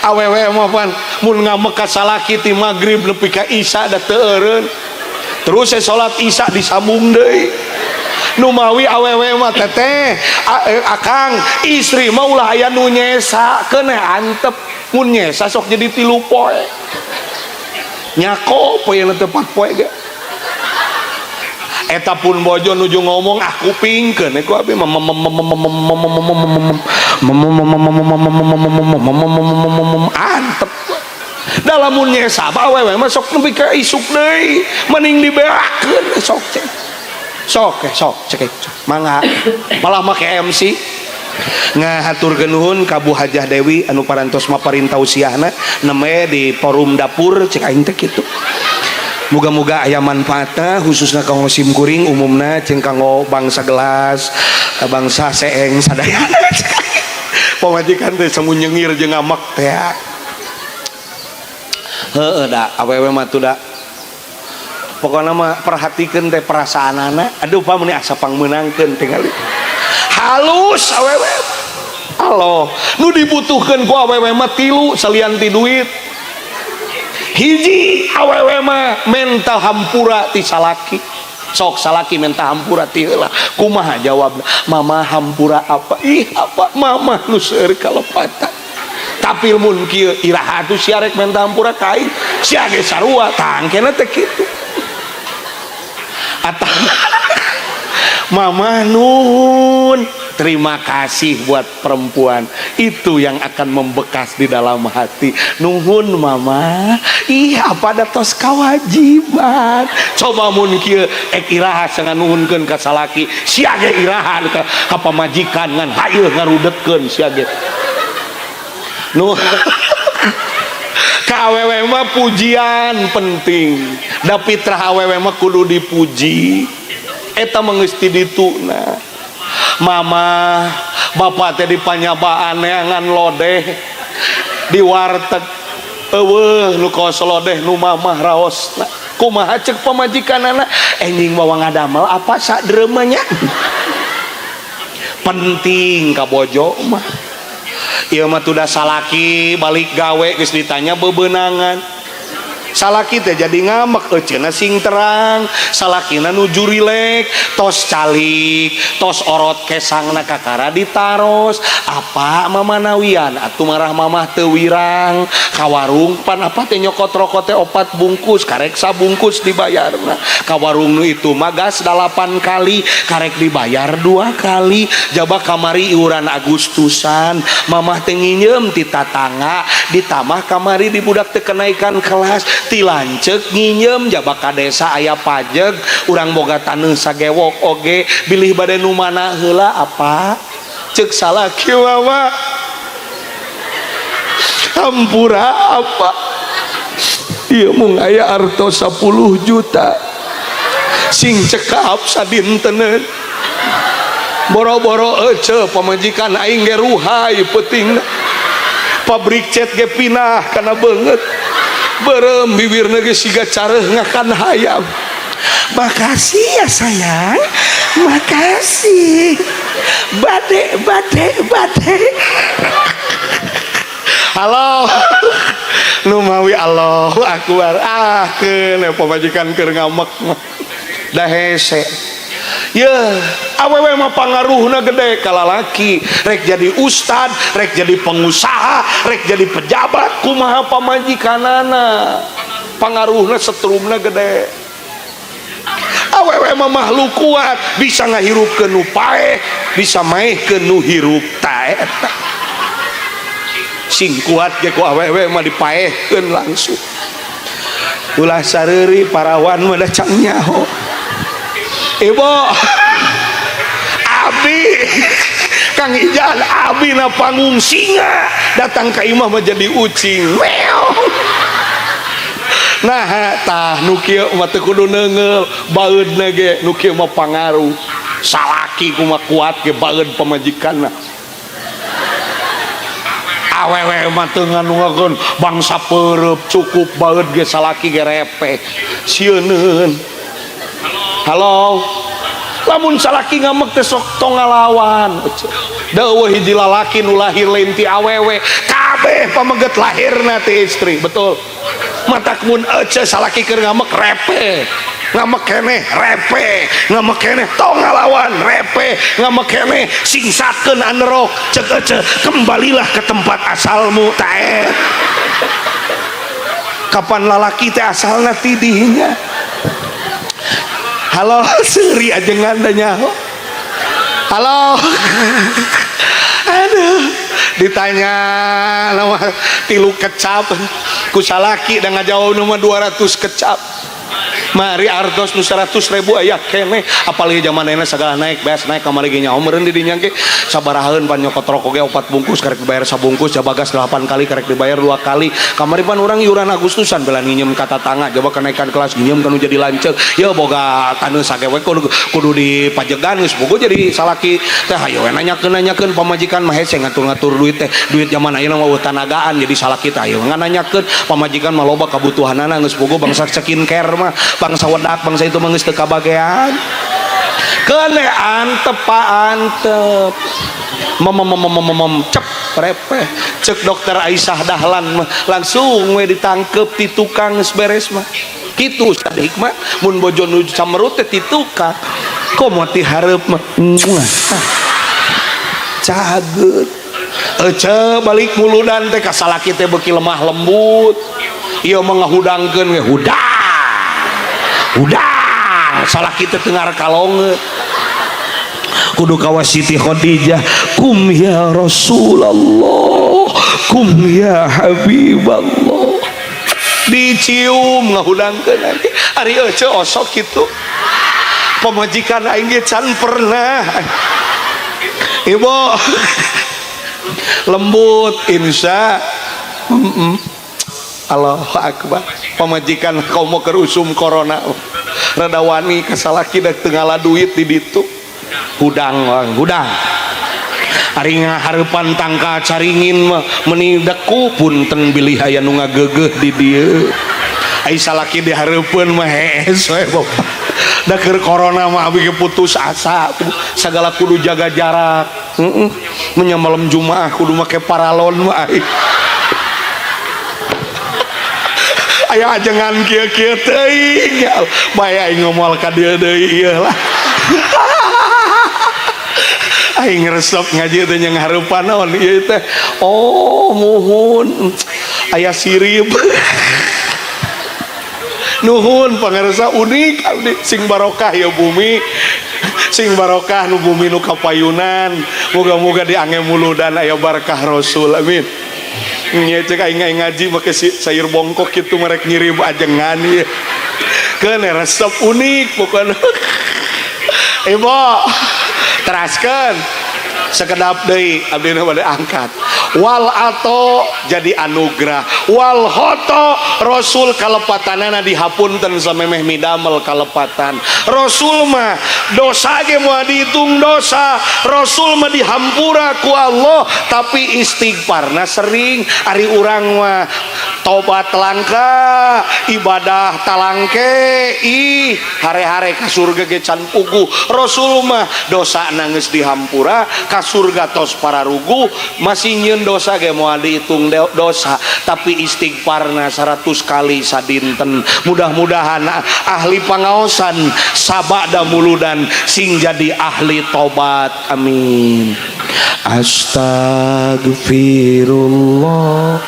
awewe mah pan mun ngamek ka salaki ti magrib nepi ka isya da teu eureun terus salat isya disambung deui nu mawi awewe mah teteh akang istri mah ulah aya nu nyesa keuneh antep mun nyesa sok jadi 3 poe nyako poe na tepat poe ge eta pun bojo nuju ngomong aku pingkeun ku abi antep dalamun nyesa awewe mah sok nepi ka isuk deui mending dibeakeun sok cek mangga malah make MC ngahaturkeun nuhun ka Bu Hajah Dewi anu parantos maparin tausiahna neme di forum dapur cek aing teh kitu muga-muga aya manfaatna khususna kanggo sim kuring umumna jeung kanggo bangsa gelas bangsa seeng sadaya pamajikan teh samun nyengir jeung ngamak teh heueuh da awewe mah tuh da pokoknya mah perhatikan teh perasaan anak. Aduh pak meni asa pangmenangkeun tinggal halus awewe. Allah nu dibutuhkan ku awewe mah 3 salian ti duit. Hiji awewe mah mental hampura ti salaki. Sok salaki minta hampura ti heula. Kumaha jawabna? Mama hampura apa? Ih apa mama nu seueur kalepatan. Tapi mun kieu iraha atuh sia rek minta hampura kain. Sia ge sarua tangkena teh kitu. Atah mama nuhun. Terima kasih buat perempuan itu yang akan membekas di dalam hati. Nuhun mama. Ih apa ada tos kewajiban. Coba mun kieu ek iraha sangan nuhunkeun ka salaki. Sia ge iraha ka pamajikan ngan hayu ngarudetkeun sia ge. Nu ka awewe mah pujian penting. Da fitrah awewe mah kudu dipuji. Eta geus ti dituna. Mama bapak teh di panyabaan neangan lodeh di warteg eueuh nu kaos lodeh nu mamah raosna kumaha ceuk pamajikanana enjing bawa ngadamel apa sadreumnya penting ka bojo mah ieu mah tuda salaki balik gawe geus ditanya bebeunangan salaki teh jadi ngamek cenah sing terang salakina nuju rilek tos calik tos orot kesangna kakara ditaros apa mama nawian atuh marah mamah teu wirang ka warung pan apa teh nyokot rokot teh 4 bungkus karek sabungkus dibayarna ka warung nu itu magas 8 kali karek dibayar 2 kali jaba kamari iuran Agustusan mamah teh nginjem ti tatangga ditamah kamari di budak teh kenaikan kelas tilancek nginjem jaba ka desa aya pajeg urang boga taneuh sagewok oge bilih bade nu mana heula apa ceuk salaki mama hampura apa ieu mung aya artos 10 juta sing cekap sadinteun boro-boro ece pamajikan aing ge ruhay peuting pabrik cat ge pinah kana beungeut berem bibirna ge siga careuh ngakan hayam. Makasih ya sayang, makasih. Bade. Halo, nu mawi Allahu Akbar. Keun pamajikan keur ngamek mah. Da hese. Ya, awewe mah pangaruhna gede ka lalaki, rek jadi ustad, rek jadi pengusaha, rek jadi pejabat, kumaha pamajikanana. Pangaruhna setrumna gede. Awewe mah makhluk kuat, bisa ngahirupkeun nu paeh, bisa maehkeun nu hirup ta eta. Sing kuat ge ku awewe mah dipaehkeun langsung. Ulah sareuri parawan mah da can nyaho. Ibu Abi Kang Ijan Abi na panggung singa datang ke imah menjadi ucing nah tah nu kieu mah teu kudu neungeul baeudna ge nu kieu mah pangaruh salaki kumaha kuat ge baeud pamajikanna awewe mah teu nganungakeun bangsa peureup cukup baeud ge salaki ge repeh sieuneun. Halo, lamun salaki ngamek teh sok tong ngalawan. Deueuh hiji lalaki nu lahir lain ti awewe, kabeh pameget lahirna ti istri, betul. Matak mun ece salaki keur ngamek repe. Ngamek keneh repe, ngamek keneh tong ngalawan repe, ngamek keneh singsatkeun anerok, ceuk ece kembalilah ke tempat asalmu tae. Kapan lalaki teh asalna ti dinya? Halo, seri aja ngandanya. Halo. Aduh, ditanya nama 3 kecap ku salaki da ngajawab nu 200 kecap. Mari artos nu 100.000 aya keneh apalagi zamanna sagala naik beas naik kamari ge nyaho meureun di dinya ge sabaraheun pan nyokot rokok ge 4 bungkus karek dibayar sabungkus jabagas 8 kali karek dibayar 2 kali kamari pan urang iuran Agustusan bela nginjem ka tatangga coba kenaikan kelas nginjem kanu jadi lanceuk ya boga taneuh sagewe kudu dipajegan geus boga jadi salaki teh hayu we nanyakeun pamajikan mah hese ngatur-ngatur duit teh duit zaman ayeuna mah tanagaan jadi salaki teh hayu ngananyakeun pamajikan mah loba kabutuhanana geus boga bangsa skincare mah bangsa wedak bangsa itu menggeus teu kabagean kene antep antep cep repeh cek dokter Aisyah Dahlan langsung we ditangkep ti tukang geus beres mah kitu sadik mah mun bojo nuju camerut teh ti tukang komo ti hareup mah cageut ece balik muludan teh ka salaki teh beuki lemah lembut ieu mah ngahudangkeun we hudang salaki teh teu ngarkalongeut kudu kawa Siti Khadijah kum ya Rasulullah kum ya Habiballah dicium ngahudangkeun ari ece osok kitu pamajikan aing ge can pernah ibu lembut insya Allahu Akbar pamajikan kau mau kerusum corona rada wani kasalaki dak teu ngala duit di ditu hudang ari ngahareupan tangka caringin mah meuni deku punten bilih aya nu ngageugeuh di dieu ai salaki dihareupeun mah hees we bapak da keur corona mah abi putus asa sagala kudu jaga jarak nya malam Jumaah kudu make paralon mah aya ajengan kieu-kieu teuing bae aing ngomol ka dieu deui ieu lah aing resep ngaji teh yang hareupan naon ieu teh oh muhun aya sirip nuhun pangaresa unik sing barokah ya bumi sing barokah nu bumi nu kapayunan moga-moga diange muludan aya berkah Rasul amin nya cek aing ngaji make sayur bongkok kitu merek ngirim ajengan ieu keun resep unik pokona ibu teraskan sekedap deui abdi bade angkat wal ato jadi anugerah wal hoto Rasul kalepatanana dihapunten samemeh midamel kalepatan Rasul mah dosa ge moal dihitung dosa Rasul mah dihampura ku Allah tapi istighfarna sering ari urang mah tobat langka ibadah talangke ih hare-hare ka surga ge can puguh Rasul mah dosa geus dihampura ka surga tos pararugu masih nyeun dosa ge moal dihitung dosa tapi istighfarna 100 kali sadinten mudah-mudahan ahli pangaosan sabada muludan sing jadi ahli tobat amin astagfirullah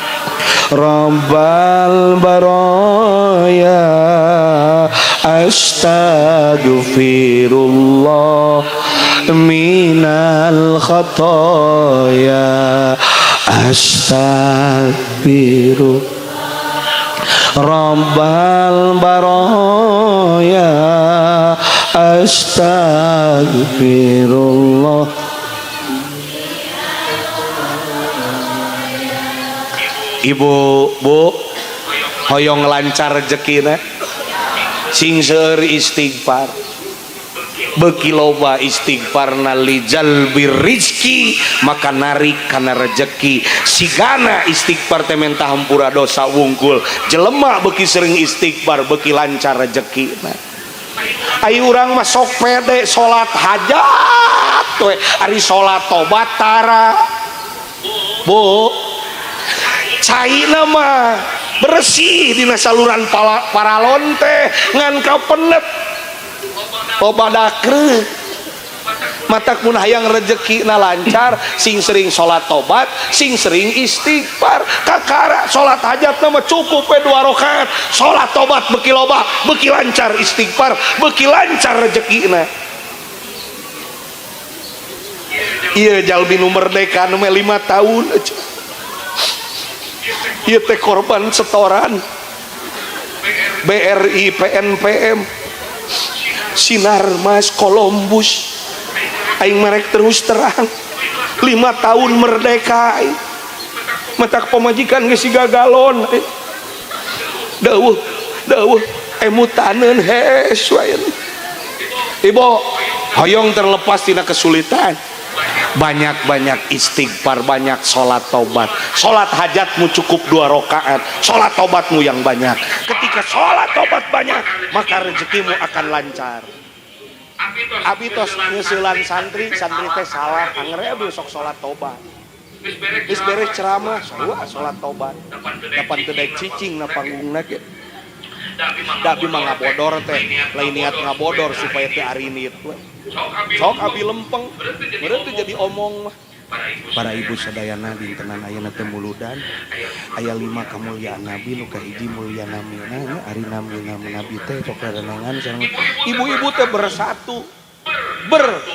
Rabbal baraya astagfirullah minal khataya astagfirullah Rabbal baraya astagfirullah ibu bu hoyong lancar rezekina sing seueur istighfar beuki loba istighfarna lijalbir rizki maka narik kana rezeki sigana istighfar teh menta hampura dosa wungkul jelema beuki sering istighfar beuki lancar rezekina ayo urang mah sok pede salat hajat we ari salat tobat tara bu caina mah bersih dina saluran paralon teh ngan kapenet obadakre matak mun hayang rezekina lancar sing sering salat tobat sing sering istighfar kakara salat hajat mah cukup we 2 rakaat salat tobat beuki loba beuki lancar istighfar beuki lancar rezekina ieu jalmi nu merdeka nu 5 tahun aja ieu teh korban setoran BRI PNPM Sinar Mas Columbus aing merek terus terang 5 tahun merdeka matak pemajikan geus gagalon dawuh emutaneun hees wae ibu hoyong terlepas tina kesulitan banyak-banyak istighfar, banyak sholat tobat. Sholat hajatmu cukup 2 rakaat, sholat tobatmu yang banyak. Ketika sholat tobat banyak, maka rezekimu akan lancar. Abitos nyusulan santri teh salah angre besok sholat tobat. Geus beres ceramah, sholat tobat. Dapan kedai cicing na panggungna ge. Dabi mah ngabodor teh, lain niat ngabodor supaya teh arinit we. Sok abi lempeng, berarti jadi omong mah. Para ibu sadayana dintenan ayeuna teu muludan, aya 5 kamuliaan Nabi nu kahiji mulia namina nya ari namina Nabi teh sok renangan sareng ibu-ibu teh bersatu beak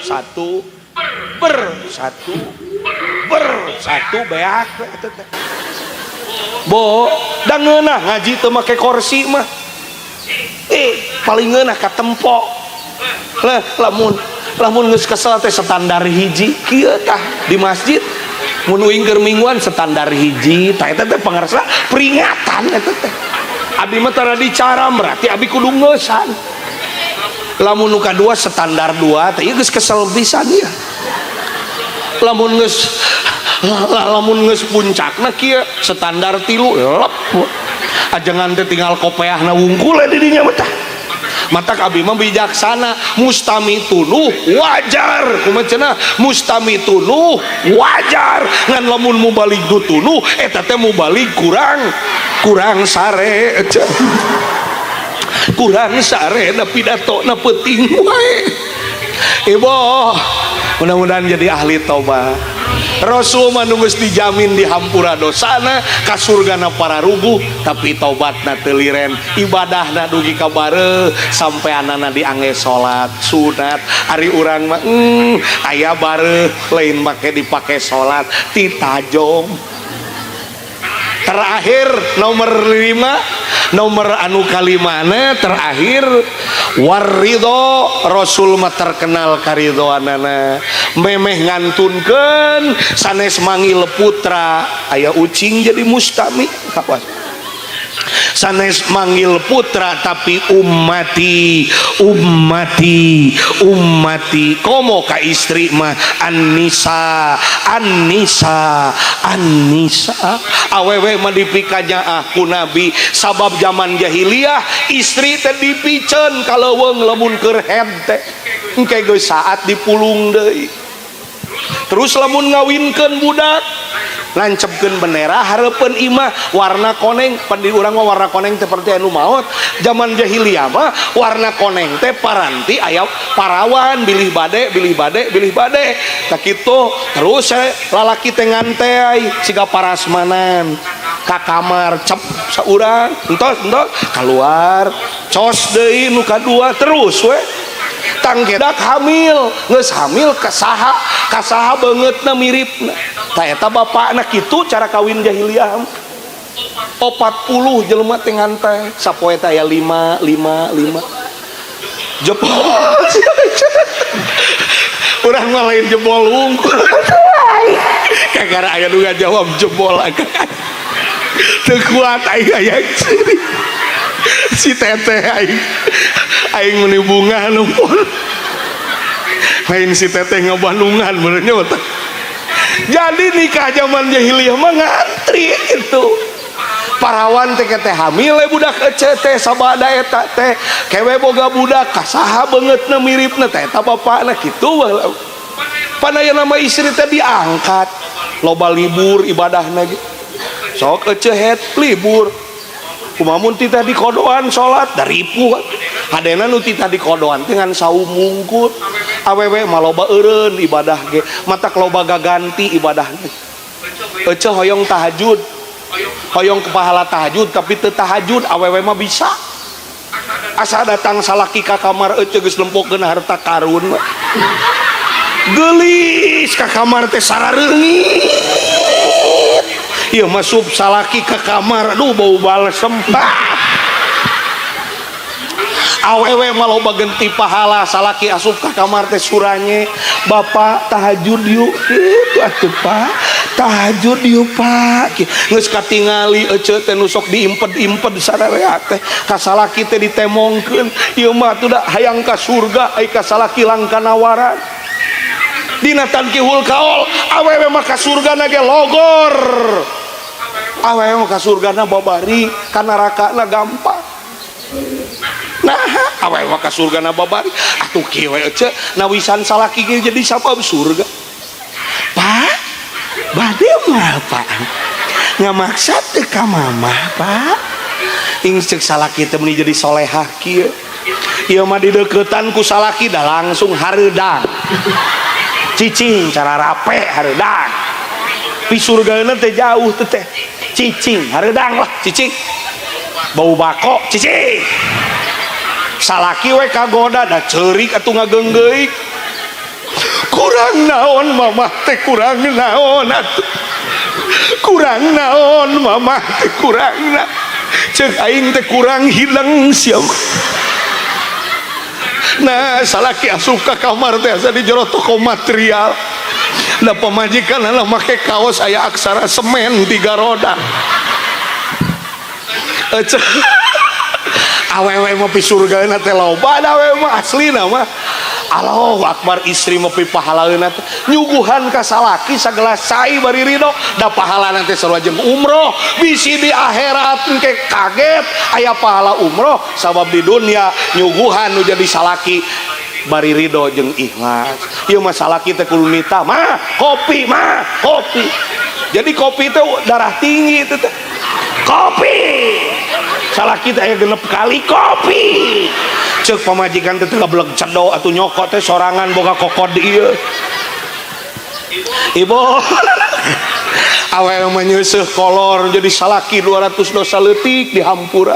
eta teh. Bo, da ngeunah ngaji teu make kursi mah. Paling ngeunah ka tempo. Lah lamun geus kesel teh standar hiji kieu tah di masjid mun uing keur mingguan standar hiji tah eta teh pangarsa peringatan eta teh. Abi mah tara dicaram berarti abi kudu ngeusan. Lamun nu kadua standar 2 teh ieu geus kesel pisan ya. Lamun geus puncakna kieu standar 3 lep. Ajangan teh tinggal kopeahna wungkul di dinya mah tah. Mata abi mah bijaksana, mustamituluh wajar kumaha mustamituluh wajar ngan lamun mubalik dutuluh eta teh mubalik kurang sare kurang sare da pidatona peuting wae. Ibu mudah-mudahan jadi ahli tobat. Rasul mah geus dijamin dihampura dosana ka surgana para rubuh, tapi tobatna teu liren, ibadahna dugi ka bareuh sampai anana diangge salat sunat. Ari urang mah aya bareuh lain make dipake salat ti tajong. Terakhir nomor 5, nomor anu kalimana terakhir waridho. Rasul mah terkenal karidhoanana, memeh ngantunkeun sanes manggil putra aya ucing jadi mustami kapas. Sanes manggil putra tapi ummati komo ka istri mah An-Nisa awewe mah dipikanya ku Nabi sabab zaman jahiliyah istri teh dipiceun kaleuweung lamun keur head teh engke geus saat dipulung deui. Terus lamun ngawinkeun budak lancepkeun bendera hareupeun imah warna koneng. Pandi urang mah warna koneng teh seperti anu maot. Zaman jahiliyah mah warna koneng teh paranti aya parawan bilih bade. Tak kitu terus lalaki teh ngantai siga parasmanan ka kamar cep saurang entos keluar cos deui nu kadua terus we tanggedak hamil geus hamil kasaha beungeutna miripna tah eta bapakna kitu cara kawin jahiliyah 40 jelema teh ngantai sapoe teh aya 5 jebol urang mah lain jebol wungkul kagara aya nu ngajawab jebol teu kuat aya si teteh aing meuni bunga numpun lain si teteh ngabandungan benernya betul. Jadi nikah zaman jahiliyah mah ngantri itu parawan teh teh hamil budak ece teh sabada eta teh kewe boga budak kasaha beungeutna miripna teh eta bapakna kitu panaya nama istri teh diangkat loba libur ibadahna ge sok ece het libur kumamun tita di kodoan sholat dari ripuh hadena nu tita di kodoan dengan saum mungkut awewe maloba eureun ibadah ge matak loba gaganti ibadahna ece hoyong tahajud hoyong kepahala tahajud tapi teu tahajud awewe mah bisa asa datang salaki ka kamar ece geus lempokkeun harta karun geulis ka kamar teh sarareungit ieu masuk salaki ke kamar aduh bau balsem awewe maloba genti pahala salaki asup ke kamar teh suranye bapak tahajud yuk itu atuh pak tahajud yuk pak geus katingali ece teh nu sok diimped-imped sadarea teh ka salaki teh ditemongkeun ieu mah tuh da hayang ka surga ai ka salaki langka nawaran dina tankihul kaul awewe maka surgana ge logor, awewe maka surgana babari kana neraka gampang. Nah awewe maka surgana babari atuh kieu we ce nawisan salaki ge jadi sabab surga. Pak bade mah Pak ngamaksa teh ka mama Pak ing ceuk salaki teh meuni jadi solehah kieu ieu mah dideuketan ku salaki dah langsung hareudang cicing cara rape hareudang pi surgaeuna teh jauh teh cicing hareudang lah cicing bau bako cicing salaki we kagoda da ceurik atuh ngageunggeuk kurang naon mama teh kurang naon atuh kurang naon mama teh kurang na ceuk aing teh kurang hilang siam. Nah salaki asup ka kamar teh asa dijero toko material da pamajikan lah make kaos aya aksara semen 3 roda awewe mah pi surgaeuna teh loba da awewe mah aslina mah Allahu Akbar istri mah pi pahalaeuna teh nyuguhan ka salaki sagelas cai bari ridho da pahalana teh sarua jeung umroh bisi di akhirat engke kaget aya pahala umroh sabab di dunia nyuguhan nu jadi salaki bari ridho jeung ikhlas. Ieu mah salaki teh kudu nita mah kopi jadi kopi teh darah tinggi teh kopi salaki teh aya 6 kali kopi ceuk pamajikan teh gablek cedo atuh nyokot teh sorangan boga kokod ieu ibu awewe mah nyeuseuk kolor jadi salaki 200 dosa leutik di hampura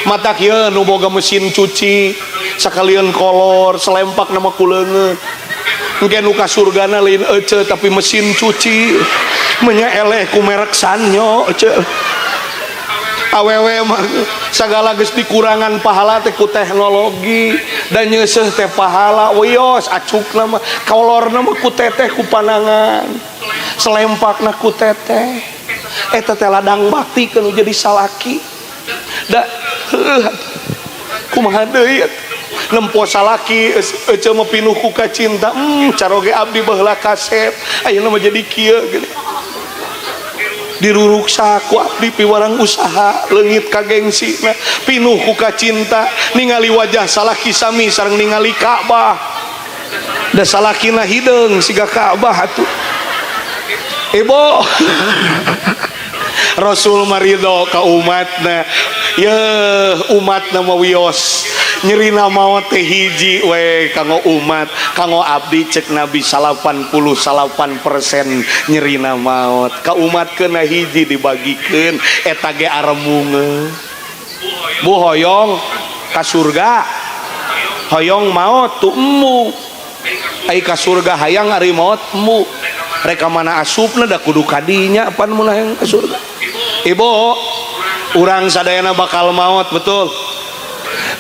mata kieu nu boga mesin cuci sakalian kolor selempak nama kuleungeun engke nu ka surgana lain ece tapi mesin cuci menya eleh ku merek Sanyo ece awewe mah sagala geus dikurangan pahala teh ku teknologi dan nyeuseut teh pahala wios acukna mah kolorna mah ku teteh ku panangan selempakna ku teteh eta teh ladang bakti keur jadi salaki da kumaha deui nempo salaki ece mah pinuh ku kacinta caroge abdi baheula kasep ayeuna mah jadi kieu gini diruruksa ku abdi piwarang usaha leungit ka gengsina pinuh ku kacinta ningali wajah salaki sami sareng ningali Ka'bah da salakina hideung siga Ka'bah atuh ibu Rasul marido ka umatna ye umatna mah wios nyerina maot teh hiji we kanggo umat kanggo abdi cek Nabi 88% nyerina maot ka umat keuna hiji dibagikeun eta ge aremungeun bu hoyong ka surga hoyong maot tu emu ai ka surga hayang ari maot emu reka mana asupna da kudu kadinya pan mun hayang ka surga ibu urang sadayana bakal maot betul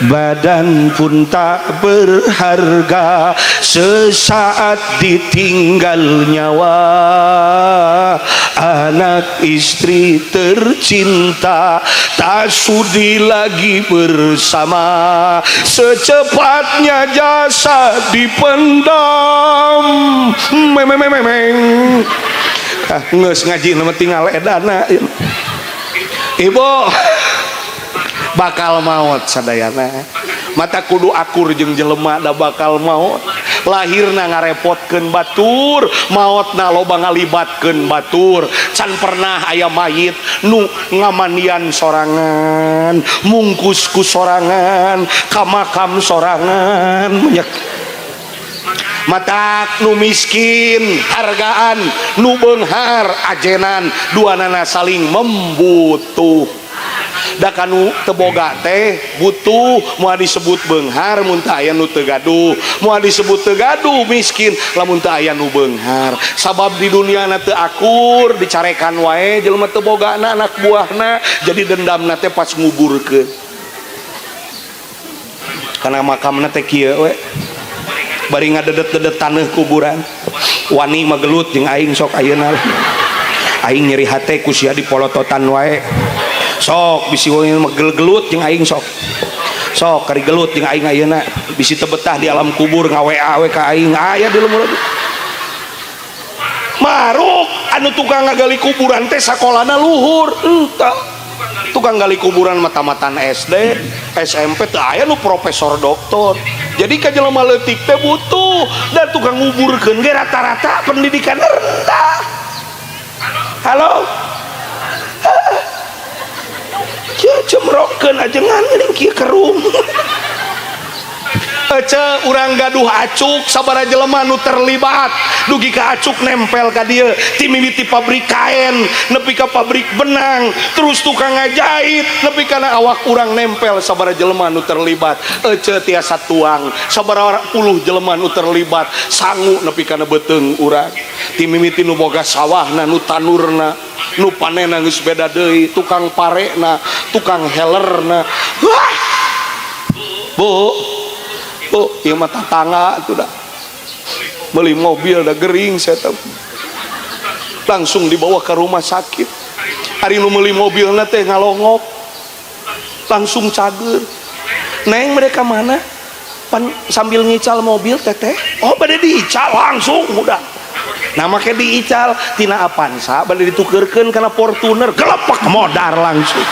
badan pun tak berharga sesaat ditinggal nyawa anak istri tercinta tak sudi lagi bersama secepatnya jasa dipendam ngeus ngaji nama tinggal edana ibu bakal maut sadayana mata kudu akur jeung jelema da bakal maut lahirna ngarepotkeun batur mautna loba ngalibatkeun batur can pernah aya mayit nu ngamandian sorangan mungkus ku sorangan ka makam sorangan matak nu miskin hargaan nu beunghar ajenan duanana saling membutuh da kanu teboga teh butuh moal disebut beunghar mun teu aya nu teu gaduh moal disebut teu gaduh miskin lamun teu aya nu beunghar sabab di duniana teu akur dicarekan wae jelema teu bogana anak buahna jadi dendamna teh pas nguburkeun kana makamna teh kieu we bari ngadedet-dedet taneuh kuburan wani magelut jeung aing sok ayeuna aing nyeri hate ku sia dipolototan wae sok bisi megel-gelut jeung aing sok kari gelut jeung aing ayeuna bisi teu betah di alam kubur ngawe-awe ka aing aya di leureun maruk anu tukang ngagali kuburan teh sakolana luhur entah tukang gali kuburan mata-matan SD SMP teh aya nu profesor doktor jadi ka jelema leutik teh butuh dan tukang nguburkeun ge rata-rata pendidikan rendah. Halo cemrokeun ajengan geuning kieu kerum ece urang gaduh acuk sabaraha jelema nu terlibat dugi ka acuk nempel ka dieu ti mimiti pabrik kain nepi ka pabrik benang terus tukang ngajahit nepi kana awak urang nempel sabaraha jelema nu terlibat ece tiasa tuang sabaraha puluh jelema nu terlibat sangu nepi kana beuteung urang ti mimiti nu boga sawahna nu tanurna nu panenna geus beda deui tukang parena tukang helerna wah bu ieu mah tatangga tuh dah beli mobil dah gering saya tahu langsung dibawa ke rumah sakit hari nu meuli mobilna teh ngalongok langsung cager neng mereka mana pan sambil ngical mobil teteh oh bade diical langsung udah nama ke diical tina Avanza bade ditukeurkeun kana Fortuner gelepak modar langsung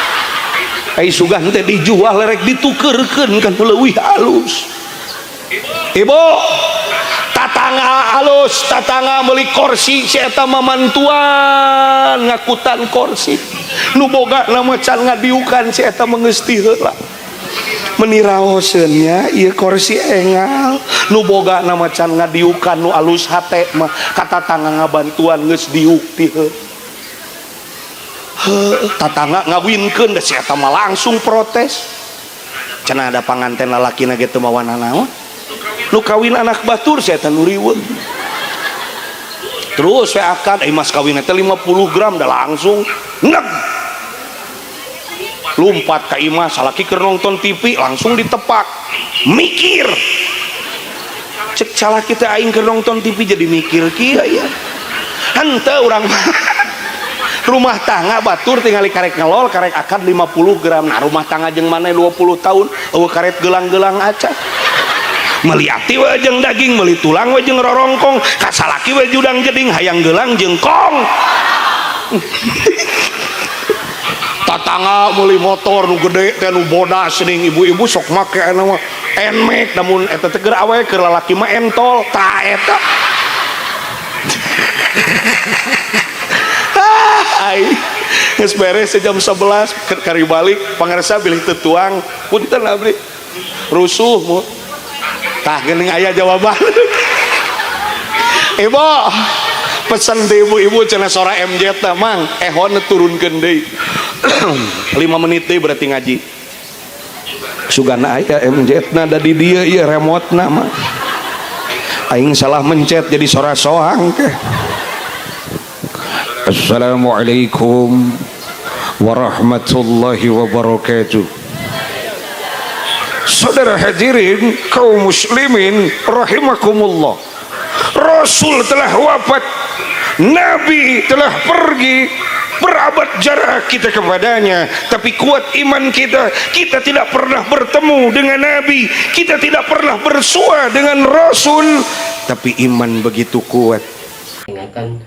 sugah teh dijual rek ditukeurkeun kan leuwih halus. Ibu tatangga halus tatangga meuli kursi si eta mamantuan ngakutan kursi nu boga nama can ngadiukan si eta geus ti heula meuni raoseun nya ieu kursi engal nu boga nama can ngadiukan nu alus hate mah ka tatangga ngabantuan geus diuk ti heula tatangga ngawinkeun da si eta mah langsung protes cenah ada panganten lalakina ge teu mawana naon lu kawin anak batur saya nu riweuh terus saya akan mas kawin teh 50 gram dah langsung neg lumpat ka imah salaki keur nonton TV langsung ditepak mikir cek salaki teh aing keur nonton TV jadi mikir kieu ya henteu urang rumah tangga batur tinggal karek ngelol karek akad 50 gram nah rumah tangga jeung mana 20 tahun eueuh karet gelang-gelang aca meliati we jeung daging meuli tulang we jeung rorongkong kasalaki we judang jeding hayang gelang jeung kong tatangga meuli motor nu gede teh nu bodas geuning ibu-ibu sok make anu mah Nmax namun eta teh keur awewe keur lalaki mah entol tah eta ai geus beres jam 11 kari balik pangarsa bilih teu tuang punten abdi rusuh mu tah geuning aya jawaban ibu pesan di ibu-ibu cenah sora MJ teh mang ehon turunkeun deui 5 menit deui berarti ngaji sugana aya MJ na da di dieu ieu remote na mah aing salah mencet jadi sora soang teh. Assalamualaikum warahmatullahi wabarakatuh. Saudara hadirin kaum muslimin rahimakumullah, Rasul telah wafat, Nabi telah pergi, berabad jarak kita kepadanya, tapi kuat iman kita. Kita tidak pernah bertemu dengan Nabi, kita tidak pernah bersua dengan Rasul, tapi iman begitu kuat. Ingatkan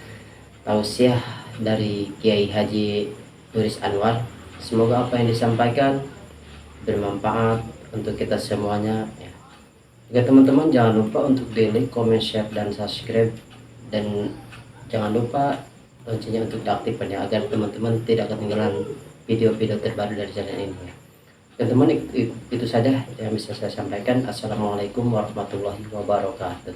tausiah dari Kiai Haji Turis Anwar, semoga apa yang disampaikan bermanfaat untuk kita semuanya ya. Juga teman-teman jangan lupa untuk di like, comment, share, dan subscribe, dan jangan lupa loncengnya untuk diaktifkan ya, agar teman-teman tidak ketinggalan video-video terbaru dari channel ini ya. Dan teman itu saja yang bisa saya sampaikan. Assalamualaikum warahmatullahi wabarakatuh.